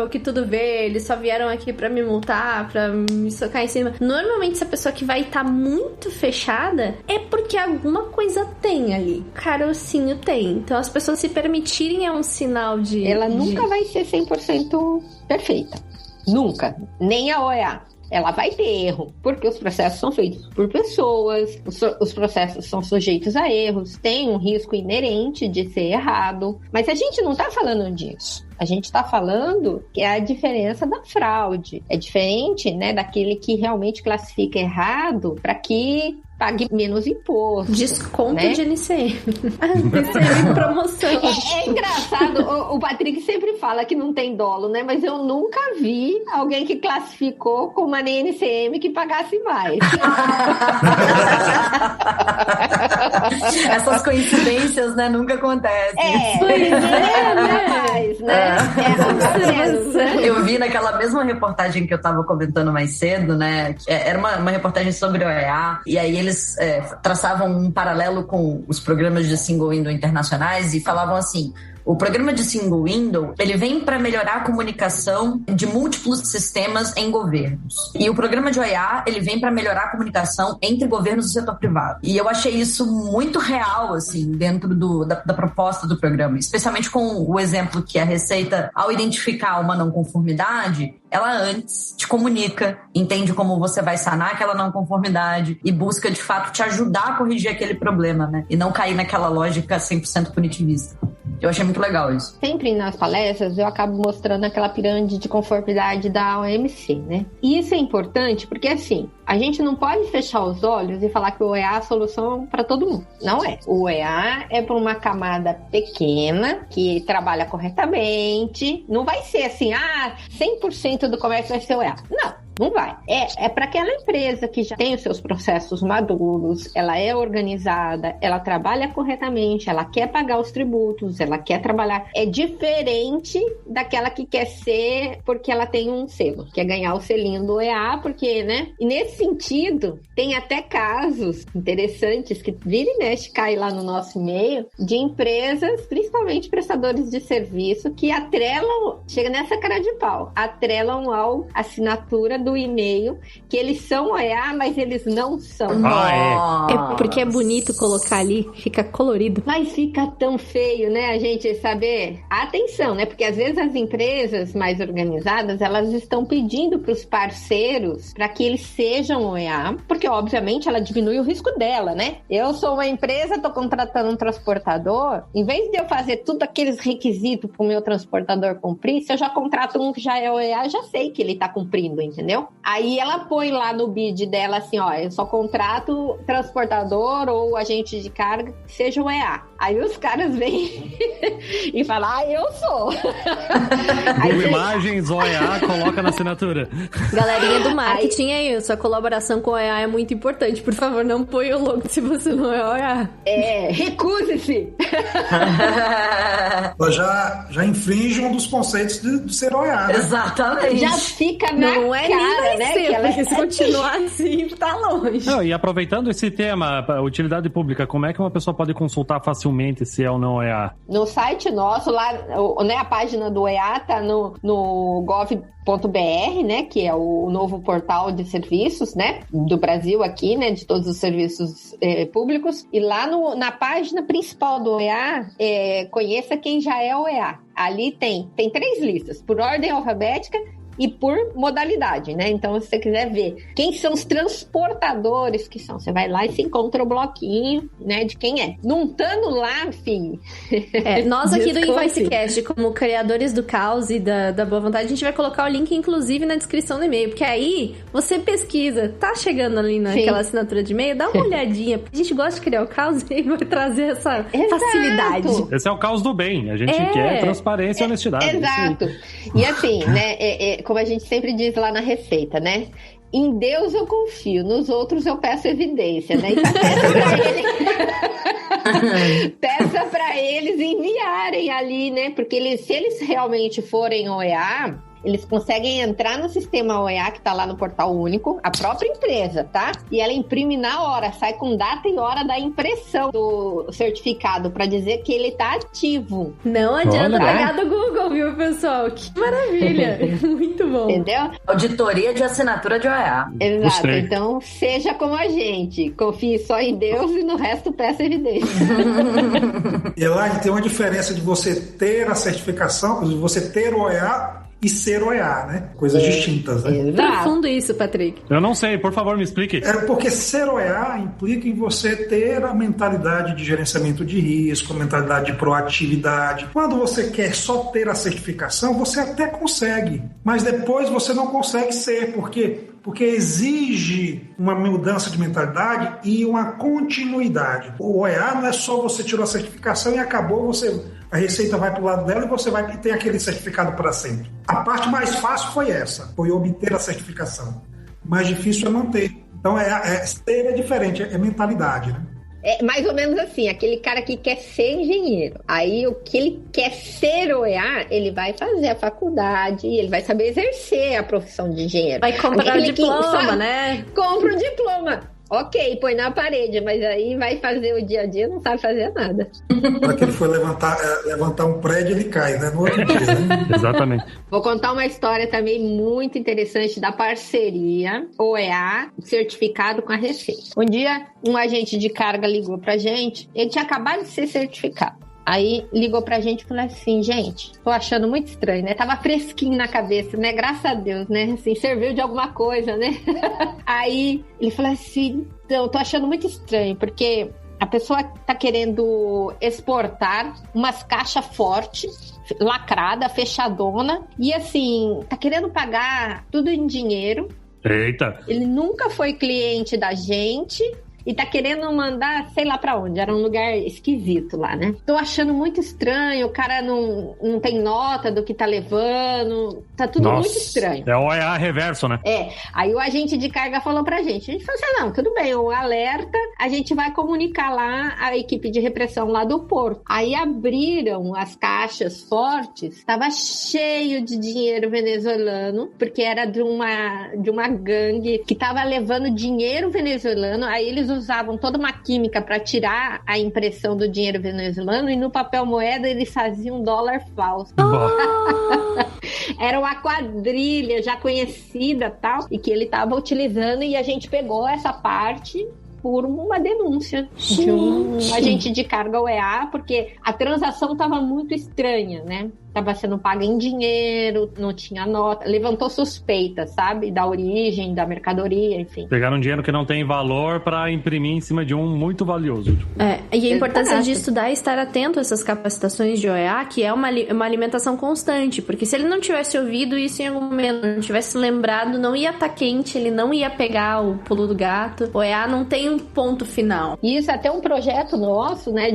o que tudo vê, eles só vieram aqui pra me multar, pra me socar em cima. Normalmente, essa pessoa que vai estar muito fechada é porque alguma coisa tem ali. Carocinho tem. Então, as pessoas se permitirem é um sinal de... Ela nunca vai ser 100% perfeita. Nunca. Nem a OEA. Ela vai ter erro, porque os processos são feitos por pessoas, os processos são sujeitos a erros, tem um risco inerente de ser errado, mas a gente não está falando disso. A gente está falando que é a diferença da fraude. É diferente, né, daquele que realmente classifica errado para que pague menos imposto. Desconto, né? de NCM. NCM promoção. É engraçado, o Patrick sempre fala que não tem dolo, né? Mas eu nunca vi alguém que classificou com uma NCM que pagasse mais. Essas coincidências, né, nunca acontecem. Eu vi naquela mesma reportagem que eu tava comentando mais cedo, né? Era uma reportagem sobre o OEA, e aí eles traçavam um paralelo com os programas de single window internacionais e falavam assim: o programa de single window, ele vem para melhorar a comunicação de múltiplos sistemas em governos. E o programa de OEA, ele vem para melhorar a comunicação entre governos e setor privado. E eu achei isso muito real, assim, dentro da proposta do programa. Especialmente com o exemplo que a Receita, ao identificar uma não conformidade, ela antes te comunica, entende como você vai sanar aquela não conformidade e busca, de fato, te ajudar a corrigir aquele problema, né? E não cair naquela lógica 100% punitivista. Eu achei muito legal isso. Sempre nas palestras eu acabo mostrando aquela pirâmide de conformidade da OMC, né? E isso é importante porque, assim, a gente não pode fechar os olhos e falar que o OEA é a solução para todo mundo. Não é. O OEA é para uma camada pequena que trabalha corretamente. Não vai ser assim, 100% do comércio vai ser OEA. Não vai. É para aquela empresa que já tem os seus processos maduros, ela é organizada, ela trabalha corretamente, ela quer pagar os tributos, ela quer trabalhar. É diferente daquela que quer ser porque ela tem um selo, quer ganhar o selinho do OEA, porque, né? E nesse sentido, tem até casos interessantes que vira e mexe, cai lá no nosso e-mail, de empresas, principalmente prestadores de serviço, que atrelam, chega nessa cara de pau, atrelam ao assinatura do e-mail, que eles são OEA, mas eles não são. É porque é bonito colocar ali, fica colorido. Mas fica tão feio, né, a gente saber. Atenção, né, porque às vezes as empresas mais organizadas, elas estão pedindo para os parceiros para que eles sejam OEA, porque obviamente ela diminui o risco dela, né? Eu sou uma empresa, estou contratando um transportador, em vez de eu fazer tudo aqueles requisitos para o meu transportador cumprir, se eu já contrato um que já é OEA, já sei que ele está cumprindo, entendeu? entendeu? Aí ela põe lá no bid dela assim, ó, eu só contrato transportador ou agente de carga que seja o EA. Aí os caras vêm e falam, eu sou. Google Imagens, OEA, coloca na assinatura. Galerinha do marketing aí, sua colaboração com o OEA é muito importante. Por favor, não ponha o logo se você não é OEA. Recuse-se! Ela já infringe um dos conceitos de ser OEA, né? Exatamente. Já fica na não é cara, nem vai né? ser, Que ela porque se continuar assim, tá longe. Não, e aproveitando esse tema, utilidade pública, como é que uma pessoa pode consultar facilmente se é ou não OEA? No site nosso, lá, né, a página do EA tá no gov.br, né, que é o novo portal de serviços, né, do Brasil aqui, né, de todos os serviços públicos. E lá na página principal do EA, conheça quem já é OEA. Ali tem 3 listas, por ordem alfabética e por modalidade, né? Então, se você quiser ver quem são os transportadores que são, você vai lá e se encontra o bloquinho, né, de quem é. Não estando lá, filho. Nós aqui do InvoiceCast, como criadores do caos e da boa vontade, a gente vai colocar o link, inclusive, na descrição do e-mail, porque aí você pesquisa, tá chegando ali naquela assinatura de e-mail, dá uma olhadinha. A gente gosta de criar o caos e vai trazer essa facilidade. Esse é o caos do bem. A gente quer transparência e honestidade. Exato. E assim, né, como a gente sempre diz lá na receita, né? Em Deus eu confio, nos outros eu peço evidência, né? Então, peça pra eles enviarem ali, né? Porque se eles realmente forem OEA, eles conseguem entrar no sistema OEA que tá lá no portal único, a própria empresa, tá? E ela imprime na hora, sai com data e hora da impressão do certificado pra dizer que ele tá ativo. Não adianta pagar do Google, viu, pessoal? Que maravilha! Muito bom. Entendeu? Auditoria de assinatura de OEA. Exato. Gostei. Então, seja como a gente. Confie só em Deus e no resto peça evidência. E lá tem uma diferença de você ter a certificação, de você ter o OEA e ser OEA, né? Coisas distintas, né? Exato. Profundo isso, Patrick. Eu não sei, por favor, me explique. Porque ser OEA implica em você ter a mentalidade de gerenciamento de risco, a mentalidade de proatividade. Quando você quer só ter a certificação, você até consegue, mas depois você não consegue ser, porque exige uma mudança de mentalidade e uma continuidade. O OEA não é só você tirou a certificação e acabou, a receita vai para o lado dela e você vai ter aquele certificado para sempre. A parte mais fácil foi obter a certificação. Mais difícil é manter. Então, ser é diferente, é mentalidade, né? É mais ou menos assim, aquele cara que quer ser engenheiro. Aí, o que ele quer ser OEA, ele vai fazer a faculdade, ele vai saber exercer a profissão de engenheiro. Vai comprar o diploma, né? Compra o diploma. Ok, põe na parede, mas aí vai fazer o dia a dia, não sabe fazer nada. Para que ele for levantar um prédio, ele cai, né? No outro dia, né? Exatamente. Vou contar uma história também muito interessante da parceria OEA, certificado com a Receita. Um dia, um agente de carga ligou pra gente, ele tinha acabado de ser certificado. Aí ligou pra gente e falou assim, gente, tô achando muito estranho, né? Tava fresquinho na cabeça, né? Graças a Deus, né? Assim, serviu de alguma coisa, né? Aí ele falou assim, então, tô achando muito estranho, porque a pessoa tá querendo exportar umas caixas fortes, lacrada, fechadona, e assim, tá querendo pagar tudo em dinheiro. Eita! Ele nunca foi cliente da gente e tá querendo mandar, sei lá pra onde. Era um lugar esquisito lá, né? Tô achando muito estranho, o cara não tem nota do que tá levando. Tá tudo muito estranho. É o OEA reverso, né? Aí o agente de carga falou pra gente. A gente falou assim, não, tudo bem, o alerta, a gente vai comunicar lá a equipe de repressão lá do porto. Aí abriram as caixas fortes, tava cheio de dinheiro venezuelano, porque era de uma gangue que tava levando dinheiro venezuelano. Aí eles usavam toda uma química para tirar a impressão do dinheiro venezuelano e no papel moeda eles faziam dólar falso. Era uma quadrilha já conhecida tal, e que ele estava utilizando, e a gente pegou essa parte por uma denúncia de um agente de carga OEA, porque a transação estava muito estranha, né? estava sendo paga em dinheiro, não tinha nota, levantou suspeitas, sabe? Da origem, da mercadoria, enfim. Pegaram um dinheiro que não tem valor para imprimir em cima de um muito valioso. E a importância de estudar e estar atento a essas capacitações de OEA, que é uma alimentação constante, porque se ele não tivesse ouvido isso em algum momento, não tivesse lembrado, não ia estar quente, ele não ia pegar o pulo do gato. O OEA não tem um ponto final. E isso é até um projeto nosso, né,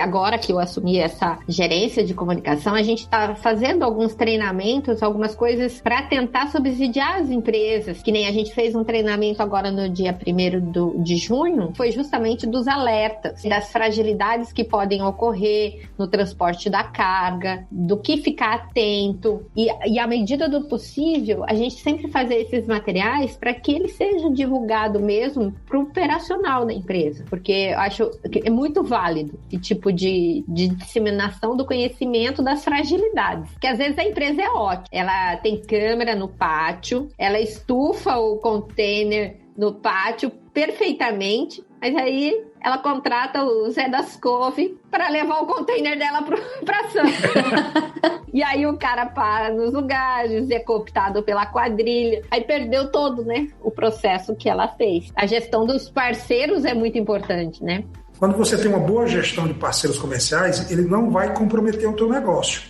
agora que eu assumi essa gerência de comunicação, a gente está fazendo alguns treinamentos, algumas coisas para tentar subsidiar as empresas, que nem a gente fez um treinamento agora no dia 1º de junho, foi justamente dos alertas, das fragilidades que podem ocorrer no transporte da carga, do que ficar atento, e à medida do possível, a gente sempre fazer esses materiais para que ele seja divulgado mesmo para o operacional da empresa, porque eu acho que é muito válido esse tipo de disseminação do conhecimento das fragilidades, que às vezes a empresa é ótima, ela tem câmera no pátio, ela estufa o container no pátio perfeitamente, mas aí ela contrata o Zé das Couve para levar o container dela pra Santa. E aí o cara para nos lugares, é cooptado pela quadrilha. Aí perdeu todo, né, o processo que ela fez. A gestão dos parceiros é muito importante, né? Quando você tem uma boa gestão de parceiros comerciais, ele não vai comprometer o teu negócio.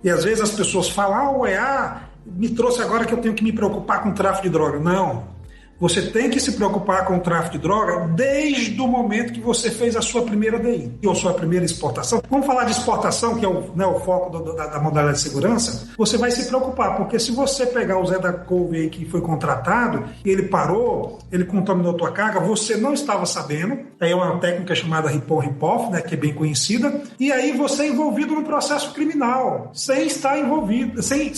E às vezes as pessoas falam, o EA me trouxe agora que eu tenho que me preocupar com o tráfico de droga. Não. Você tem que se preocupar com o tráfico de droga desde o momento que você fez a sua primeira DI, ou sua primeira exportação. Vamos falar de exportação, que é o foco da modalidade de segurança. Você vai se preocupar, porque se você pegar o Zé da Couve aí que foi contratado, e ele parou, ele contaminou a tua carga, você não estava sabendo, aí é uma técnica chamada rip-on-rip-off, né, que é bem conhecida, e aí você é envolvido no processo criminal, sem estar envolvido, sem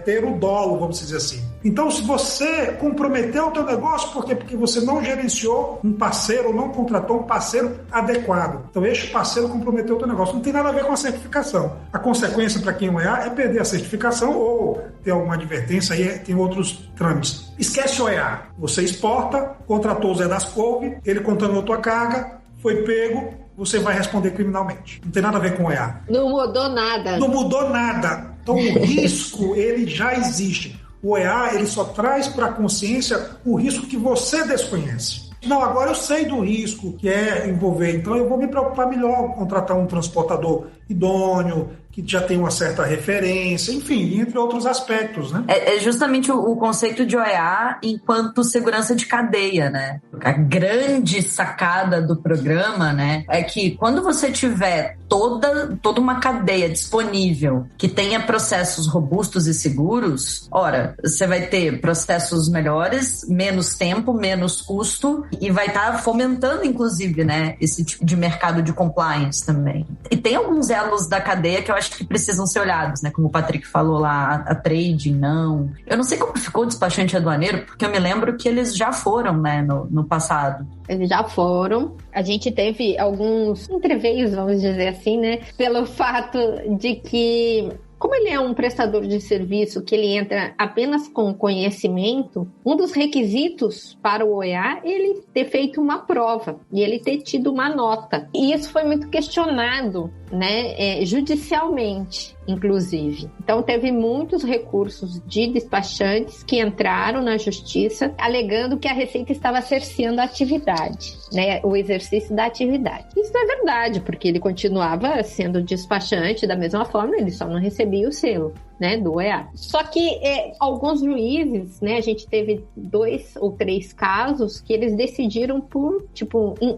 ter o dolo, vamos dizer assim. Então, se você comprometeu o teu negócio, por quê? Porque você não gerenciou um parceiro, ou não contratou um parceiro adequado. Então, este parceiro comprometeu o teu negócio. Não tem nada a ver com a certificação. A consequência para quem é OEA é perder a certificação ou ter alguma advertência, aí tem outros trâmites. Esquece o OEA. Você exporta, contratou o Zé das Couve, ele contaminou tua carga, foi pego, você vai responder criminalmente. Não tem nada a ver com o OEA. Não mudou nada. Não mudou nada. Então, o risco, ele já existe. O OEA, ele só traz para a consciência o risco que você desconhece. Não, agora eu sei do risco que é envolver, então eu vou me preocupar melhor, contratar um transportador idôneo, que já tem uma certa referência, enfim, entre outros aspectos, né? É justamente o conceito de OEA enquanto segurança de cadeia, né? A grande sacada do programa, né, é que quando você tiver toda uma cadeia disponível que tenha processos robustos e seguros, ora, você vai ter processos melhores, menos tempo, menos custo e vai estar fomentando, inclusive, né, esse tipo de mercado de compliance também. E tem alguns elos da cadeia que eu acho que precisam ser olhados, né? Como o Patrick falou lá, a trading, não. Eu não sei como ficou o despachante aduaneiro, porque eu me lembro que eles já foram, né, no passado. Eles já foram. A gente teve alguns entreveios, vamos dizer assim, né? Pelo fato de que, como ele é um prestador de serviço que ele entra apenas com conhecimento, um dos requisitos para o OEA é ele ter feito uma prova e ele ter tido uma nota. E isso foi muito questionado, né, judicialmente, inclusive. Então, teve muitos recursos de despachantes que entraram na justiça alegando que a Receita estava cerceando a atividade, né, o exercício da atividade. Isso não é verdade, porque ele continuava sendo despachante da mesma forma, ele só não recebia o selo, né, do OEA. Só que alguns juízes, né, a gente teve 2 ou 3 casos que eles decidiram por,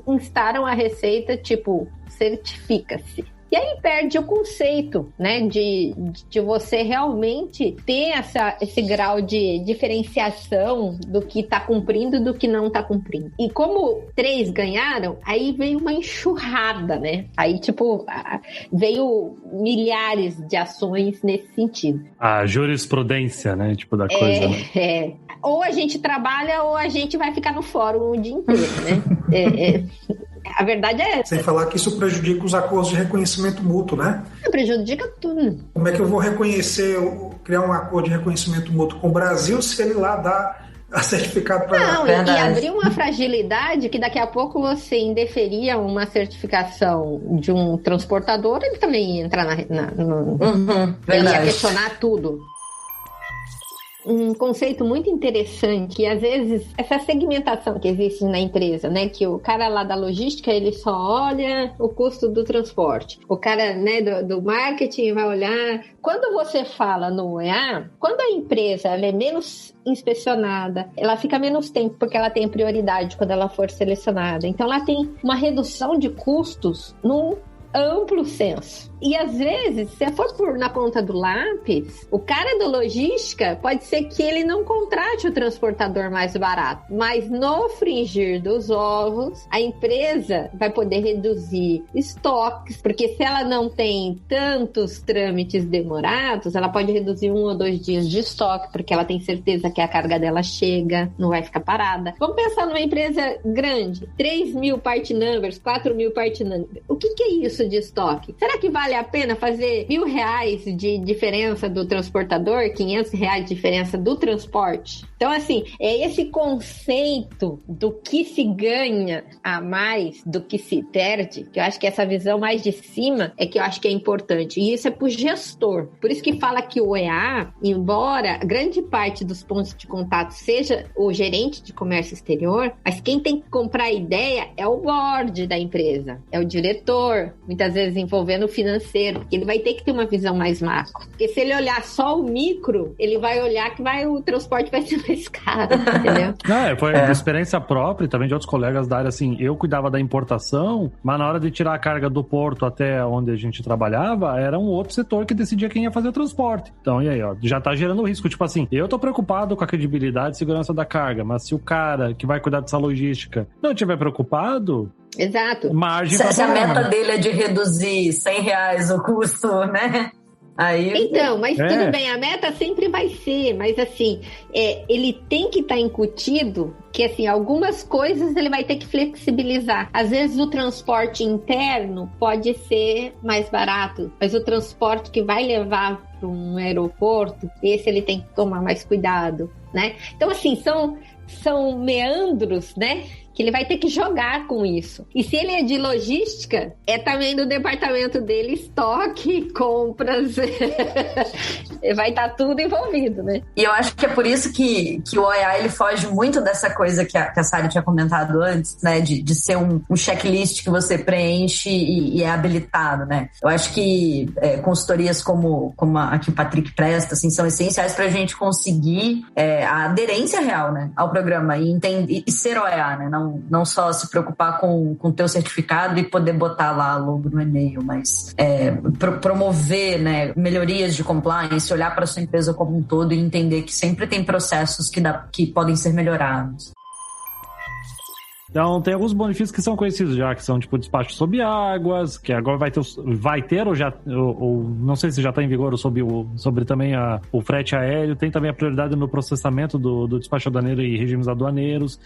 instaram a Receita, certifica-se. E aí perde o conceito, né, de você realmente ter esse grau de diferenciação do que está cumprindo e do que não está cumprindo. E como 3 ganharam, aí veio uma enxurrada, né? Aí, veio milhares de ações nesse sentido. A jurisprudência, né, da coisa, né? Ou a gente trabalha ou a gente vai ficar no fórum o dia inteiro, né? A verdade é essa. Sem falar que isso prejudica os acordos de reconhecimento mútuo, né? Prejudica tudo. Como é que eu vou criar um acordo de reconhecimento mútuo com o Brasil se ele lá dá a certificado para... Não, e abrir uma fragilidade que daqui a pouco você indeferia uma certificação de um transportador, ele também ia entrar ele ia questionar tudo. Um conceito muito interessante, e às vezes essa segmentação que existe na empresa, né, que o cara lá da logística, ele só olha o custo do transporte, o cara, né, do marketing vai olhar. Quando você fala no OEA, quando a empresa ela é menos inspecionada, ela fica menos tempo porque ela tem prioridade quando ela for selecionada, então ela tem uma redução de custos num amplo senso. E às vezes, se for na ponta do lápis, o cara da logística pode ser que ele não contrate o transportador mais barato, mas no frigir dos ovos, a empresa vai poder reduzir estoques, porque se ela não tem tantos trâmites demorados, ela pode reduzir 1 ou 2 dias de estoque, porque ela tem certeza que a carga dela chega, não vai ficar parada. Vamos pensar numa empresa grande, 3.000 part numbers, 4.000 part numbers. O que é isso de estoque? Será que vale a pena fazer R$1.000 de diferença do transportador, R$500 de diferença do transporte? Então, assim, é esse conceito do que se ganha a mais do que se perde, que eu acho que essa visão mais de cima é que eu acho que é importante. E isso é pro gestor. Por isso que fala que o OEA, embora grande parte dos pontos de contato seja o gerente de comércio exterior, mas quem tem que comprar a ideia é o board da empresa, é o diretor, muitas vezes envolvendo o financeiro, porque ele vai ter que ter uma visão mais macro. Porque se ele olhar só o micro, ele vai olhar que o transporte vai ser mais caro, entendeu? Foi experiência própria e também de outros colegas da área, assim, eu cuidava da importação, mas na hora de tirar a carga do porto até onde a gente trabalhava, era um outro setor que decidia quem ia fazer o transporte. Então, e aí, ó, já tá gerando risco. Tipo assim, eu tô preocupado com a credibilidade e segurança da carga, mas se o cara que vai cuidar dessa logística não estiver preocupado... Exato. Margem se a meta dele é de reduzir R$100 o custo, né? Aí... Então, mas tudo bem, a meta sempre vai ser, mas assim, ele tem que estar incutido que assim, algumas coisas ele vai ter que flexibilizar. Às vezes o transporte interno pode ser mais barato, mas o transporte que vai levar para um aeroporto, esse ele tem que tomar mais cuidado, né? Então assim, são meandros, né? Que ele vai ter que jogar com isso. E se ele é de logística, é também do departamento dele estoque, compras, vai estar tudo envolvido, né? E eu acho que é por isso que o OEA ele foge muito dessa coisa que a Sari tinha comentado antes, né? De ser um checklist que você preenche e é habilitado, né? Eu acho que consultorias como a que o Patrick presta, assim, são essenciais para a gente conseguir a aderência real, né, ao programa e ser OEA, né? Não só se preocupar com o teu certificado e poder botar lá logo no e-mail, mas promover, né, melhorias de compliance, olhar para a sua empresa como um todo e entender que sempre tem processos que podem ser melhorados. Então, tem alguns benefícios que são conhecidos já, que são tipo despacho sob águas, que agora vai ter ou não sei se já está em vigor sobre também o frete aéreo. Tem também a prioridade no processamento do despacho aduaneiro e regimes aduaneiros.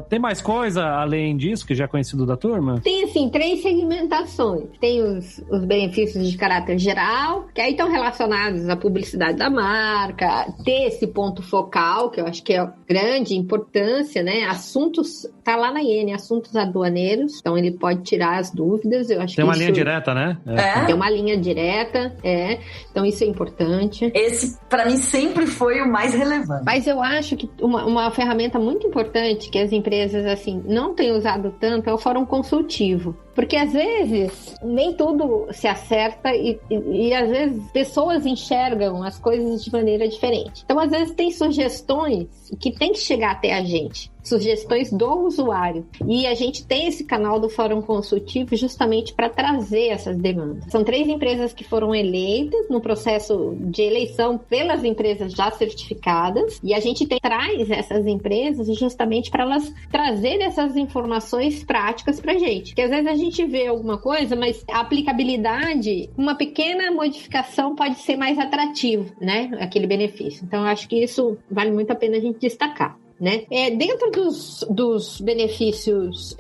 Tem mais coisa além disso que já é conhecido da turma? Tem, assim, 3 segmentações. Tem os benefícios de caráter geral, que aí estão relacionados à publicidade da marca, ter esse ponto focal, que eu acho que é grande importância, né? Assuntos, tá lá na IN, assuntos aduaneiros, então ele pode tirar as dúvidas. Eu acho tem uma linha direta, né? Tem uma linha direta, então isso é importante. Esse, para mim, sempre foi o mais relevante. Mas eu acho que uma ferramenta muito importante que as empresas, assim, não têm usado tanto é o fórum consultivo. Porque às vezes nem tudo se acerta e às vezes pessoas enxergam as coisas de maneira diferente. Então, às vezes tem sugestões que tem que chegar até a gente. Sugestões do usuário. E a gente tem esse canal do Fórum Consultivo justamente para trazer essas demandas. São 3 empresas que foram eleitas no processo de eleição pelas empresas já certificadas, e a gente traz essas empresas justamente para elas trazerem essas informações práticas para a gente. Porque às vezes a gente vê alguma coisa, mas a aplicabilidade, uma pequena modificação pode ser mais atrativo, né? Aquele benefício. Então eu acho que isso vale muito a pena a gente destacar. né? Dentro dos benefícios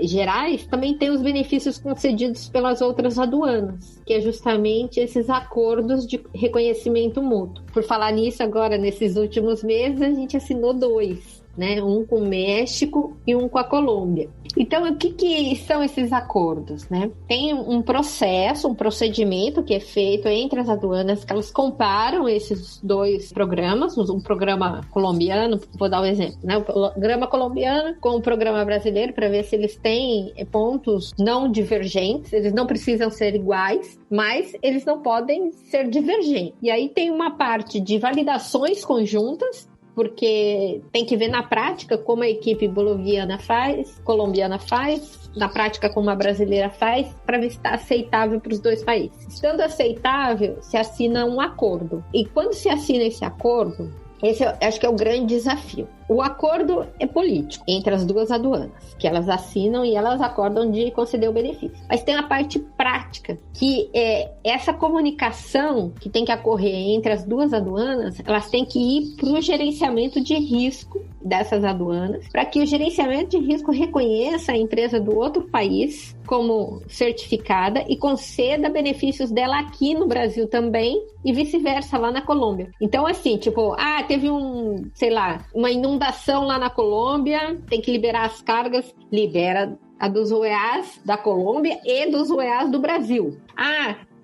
gerais, também tem os benefícios concedidos pelas outras aduanas, que é justamente esses acordos de reconhecimento mútuo. Por falar nisso, agora, nesses últimos meses, a gente assinou 2. Né? Um com o México e um com a Colômbia. Então, o que são esses acordos? Né? Tem um procedimento que é feito entre as aduanas, que elas comparam esses 2 programas, um programa colombiano, vou dar um exemplo, né? O programa colombiano com o programa brasileiro, para ver se eles têm pontos não divergentes, eles não precisam ser iguais, mas eles não podem ser divergentes. E aí tem uma parte de validações conjuntas, porque tem que ver na prática como a equipe boliviana faz, colombiana faz, na prática como a brasileira faz, para ver se está aceitável para os 2 países. Estando aceitável, se assina um acordo. E quando se assina esse acordo, esse acho que é o grande desafio. O acordo é político entre as 2 aduanas, que elas assinam e elas acordam de conceder o benefício. Mas tem a parte prática, que é essa comunicação que tem que ocorrer entre as 2 aduanas, elas têm que ir para o gerenciamento de risco dessas aduanas, para que o gerenciamento de risco reconheça a empresa do outro país como certificada e conceda benefícios dela aqui no Brasil também e vice-versa lá na Colômbia. Então, assim, tipo, teve uma inundação lá na Colômbia, tem que liberar as cargas, libera a dos OEAs da Colômbia e dos OEAs do Brasil.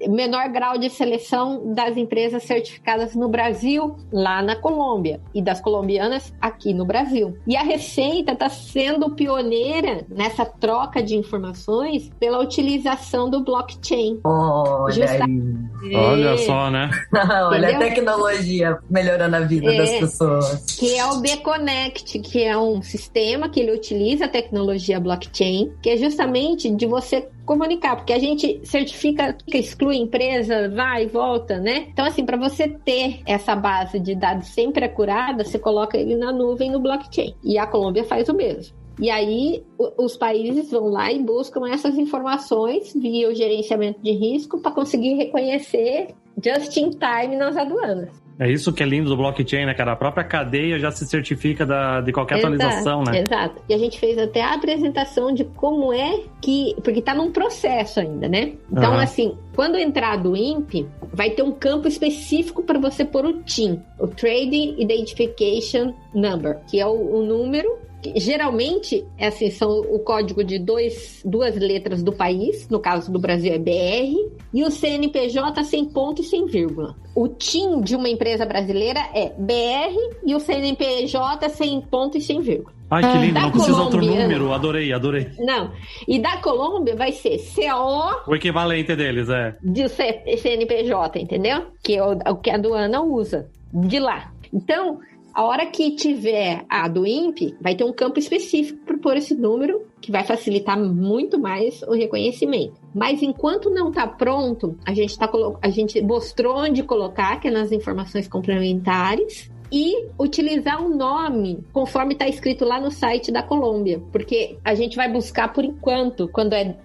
Menor grau de seleção das empresas certificadas no Brasil, lá na Colômbia, e das colombianas aqui no Brasil. E a Receita está sendo pioneira nessa troca de informações pela utilização do blockchain. Olha só, né? Olha a tecnologia melhorando a vida das pessoas. Que é o B-Connect, que é um sistema que ele utiliza a tecnologia blockchain, que é justamente de você comunicar, porque a gente certifica, exclui empresa, vai e volta, né? Então, assim, para você ter essa base de dados sempre acurada, você coloca ele na nuvem, no blockchain. E a Colômbia faz o mesmo. E aí, os países vão lá e buscam essas informações via o gerenciamento de risco para conseguir reconhecer just in time nas aduanas. É isso que é lindo do blockchain, né, cara? A própria cadeia já se certifica de qualquer atualização, né? Exato. E a gente fez até a apresentação de como é que... Porque tá num processo ainda, né? Então, assim, quando entrar do INPE, vai ter um campo específico para você pôr o TIN, o Trading Identification Number, que é o número... Geralmente, são o código de duas letras do país, no caso do Brasil é BR, e o CNPJ sem ponto e sem vírgula. O TIN de uma empresa brasileira é BR e o CNPJ sem ponto e sem vírgula. Ai, que lindo, não precisa outro número, adorei. Não, e da Colômbia vai ser CO... O equivalente deles, de CNPJ, entendeu? Que é o que a aduana usa, de lá. Então... A hora que tiver a do INPE, vai ter um campo específico para pôr esse número, que vai facilitar muito mais o reconhecimento. Mas enquanto não está pronto, a gente mostrou onde colocar, que é nas informações complementares, e utilizar um nome conforme está escrito lá no site da Colômbia, porque a gente vai buscar por enquanto, quando é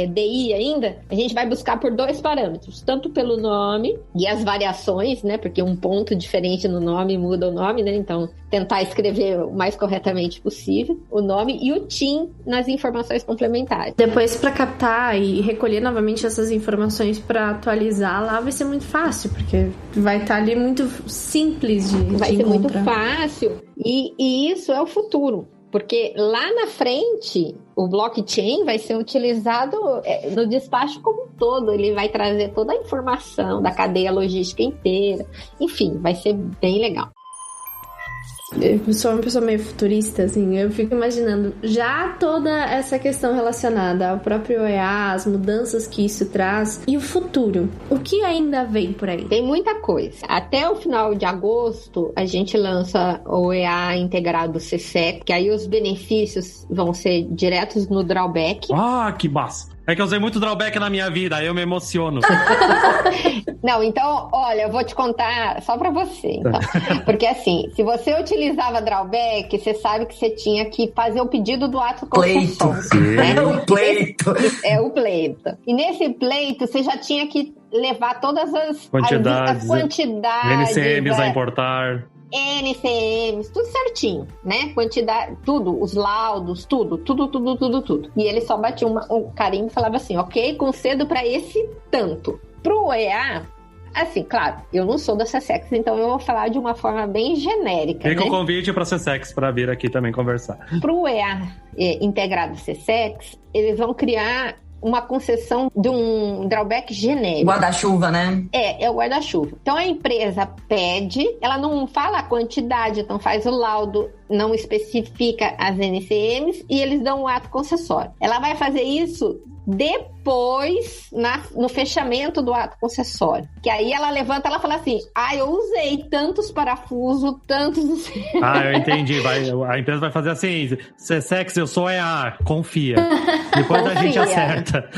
DI ainda, a gente vai buscar por 2 parâmetros, tanto pelo nome e as variações, né, porque um ponto diferente no nome muda o nome, né, então tentar escrever o mais corretamente possível o nome e o TIN nas informações complementares. Depois, para captar e recolher novamente essas informações para atualizar lá, vai ser muito fácil, porque vai estar ali muito simples de vai ser encontrar. muito fácil e isso é o futuro. Porque lá na frente, o blockchain vai ser utilizado no despacho como um todo. Ele vai trazer toda a informação da cadeia logística inteira. Enfim, vai ser bem legal. Eu sou uma pessoa meio futurista, assim, eu fico imaginando já toda essa questão relacionada ao próprio OEA, as mudanças que isso traz e o futuro. O que ainda vem por aí? Tem muita coisa. Até o final de agosto, a gente lança o OEA integrado CSEC, que aí os benefícios vão ser diretos no drawback. Ah, que massa! É que eu usei muito drawback na minha vida, aí eu me emociono. Não, então, olha, eu vou te contar só pra você, então. Porque assim, se você utilizava drawback, você sabe que você tinha que fazer o pedido do ato concessório. Né? O pleito. É o pleito. E nesse pleito, você já tinha que levar todas as quantidades NCMs a importar. NCMs, tudo certinho, né? Quantidade, tudo, os laudos, tudo. E ele só batia um carimbo e falava assim, ok, concedo para esse tanto. Pro OEA, assim, claro, eu não sou da CSEX, então eu vou falar de uma forma bem genérica. Fica né? o convite para a CSEX para vir aqui também conversar. Pro OEA integrado CSEX, eles vão criar uma concessão de um drawback genérico. Guarda-chuva, né? É o guarda-chuva. Então a empresa pede, ela não fala a quantidade, então faz o laudo, não especifica as NCMs e eles dão o ato concessório. Ela vai fazer isso depois, no fechamento do ato concessório. Que aí ela levanta, ela fala assim, eu usei tantos parafusos, tantos... Eu entendi. A empresa vai fazer assim, CSEX, eu sou EA, confia. Depois a gente acerta.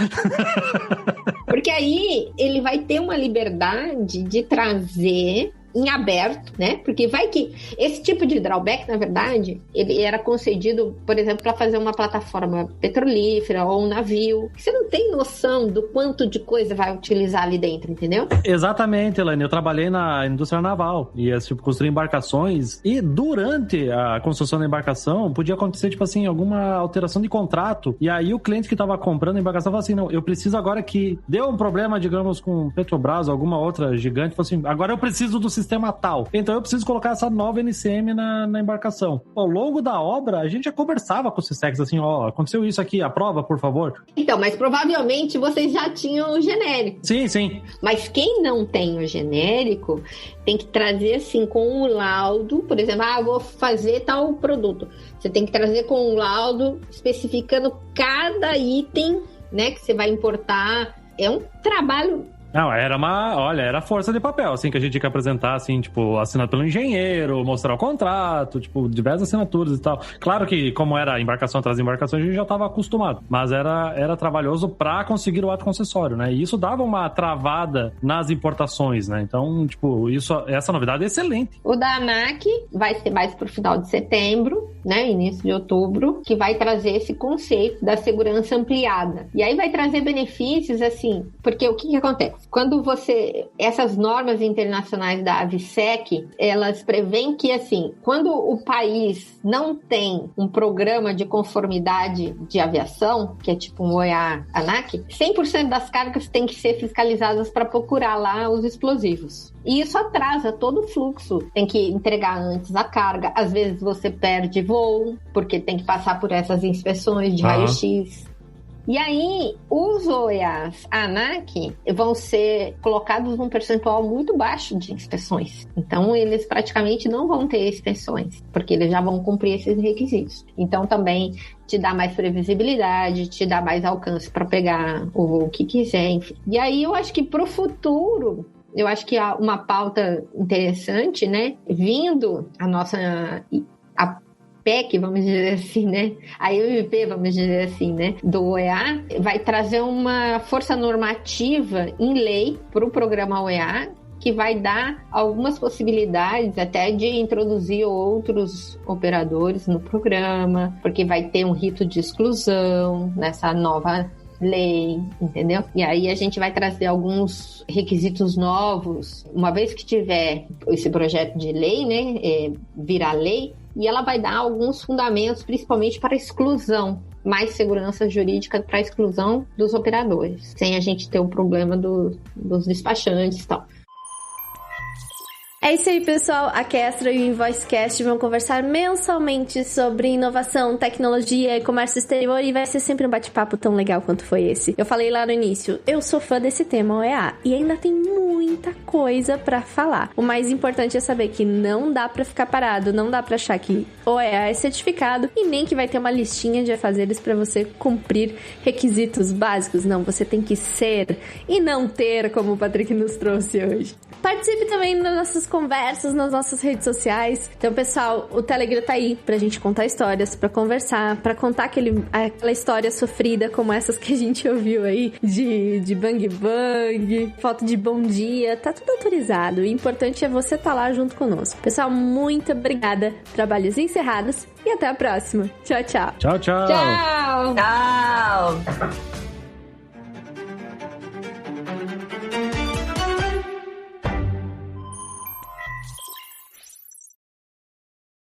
Porque aí ele vai ter uma liberdade de trazer em aberto, né? Porque vai que esse tipo de drawback, na verdade, ele era concedido, por exemplo, para fazer uma plataforma petrolífera ou um navio. Você não tem noção do quanto de coisa vai utilizar ali dentro, entendeu? Exatamente, Elaine. Eu trabalhei na indústria naval e tipo, construir embarcações e durante a construção da embarcação podia acontecer, tipo assim, alguma alteração de contrato e aí o cliente que estava comprando a embarcação falou assim, não, eu preciso agora que deu um problema, digamos, com Petrobras ou alguma outra gigante, falou assim, agora eu preciso do sistema tal. Então eu preciso colocar essa nova NCM na embarcação. Ao longo da obra, a gente já conversava com o CSEX assim, aconteceu isso aqui, aprova, por favor. Então, mas provavelmente vocês já tinham o genérico. Sim. Mas quem não tem o genérico, tem que trazer assim com um laudo, por exemplo, eu vou fazer tal produto. Você tem que trazer com um laudo especificando cada item, né, que você vai importar. É um trabalho... Não, era força de papel, assim, que a gente tinha que apresentar, assim, tipo, assinado pelo engenheiro, mostrar o contrato, tipo, diversas assinaturas e tal. Claro que, como era embarcação atrás de embarcação, a gente já estava acostumado, mas era trabalhoso para conseguir o ato concessório, né? E isso dava uma travada nas importações, né? Então, tipo, essa novidade é excelente. O da ANAC vai ser mais pro final de setembro, né? Início de outubro, que vai trazer esse conceito da segurança ampliada. E aí vai trazer benefícios, assim, porque o que acontece? Quando essas normas internacionais da AVSEC, elas prevêem que, assim, quando o país não tem um programa de conformidade de aviação, que é tipo um OEA-ANAC, 100% das cargas têm que ser fiscalizadas para procurar lá os explosivos. E isso atrasa todo o fluxo. Tem que entregar antes a carga. Às vezes você perde voo, porque tem que passar por essas inspeções de raio-x. E aí, os OEAs ANAC vão ser colocados num percentual muito baixo de inspeções. Então, eles praticamente não vão ter inspeções, porque eles já vão cumprir esses requisitos. Então, também te dá mais previsibilidade, te dá mais alcance para pegar o voo que quiser, enfim. E aí, eu acho que para o futuro... Eu acho que há uma pauta interessante, né? Vindo a PEC, vamos dizer assim, né? A EUP, vamos dizer assim, né? Do OEA, vai trazer uma força normativa em lei para o programa OEA, que vai dar algumas possibilidades até de introduzir outros operadores no programa, porque vai ter um rito de exclusão nessa nova lei, entendeu? E aí a gente vai trazer alguns requisitos novos, uma vez que tiver esse projeto de lei, né, virar lei, e ela vai dar alguns fundamentos, principalmente para a exclusão, mais segurança jurídica para a exclusão dos operadores, sem a gente ter o problema dos despachantes e tal. É isso aí, pessoal. A Kestra e o InvoiceCast vão conversar mensalmente sobre inovação, tecnologia e comércio exterior e vai ser sempre um bate-papo tão legal quanto foi esse. Eu falei lá no início, eu sou fã desse tema OEA e ainda tem muita coisa pra falar. O mais importante é saber que não dá pra ficar parado, não dá pra achar que OEA é certificado e nem que vai ter uma listinha de afazeres pra você cumprir requisitos básicos. Não, você tem que ser e não ter, como o Patrick nos trouxe hoje. Participe também nas nossas conversas, nas nossas redes sociais. Então, pessoal, o Telegram tá aí pra gente contar histórias, pra conversar, pra contar aquela história sofrida como essas que a gente ouviu aí, de bang bang, foto de bom dia, tá tudo autorizado. O importante é você estar lá junto conosco. Pessoal, muito obrigada. Trabalhos encerrados e até a próxima. Tchau, tchau. Tchau, tchau. Tchau. Tchau.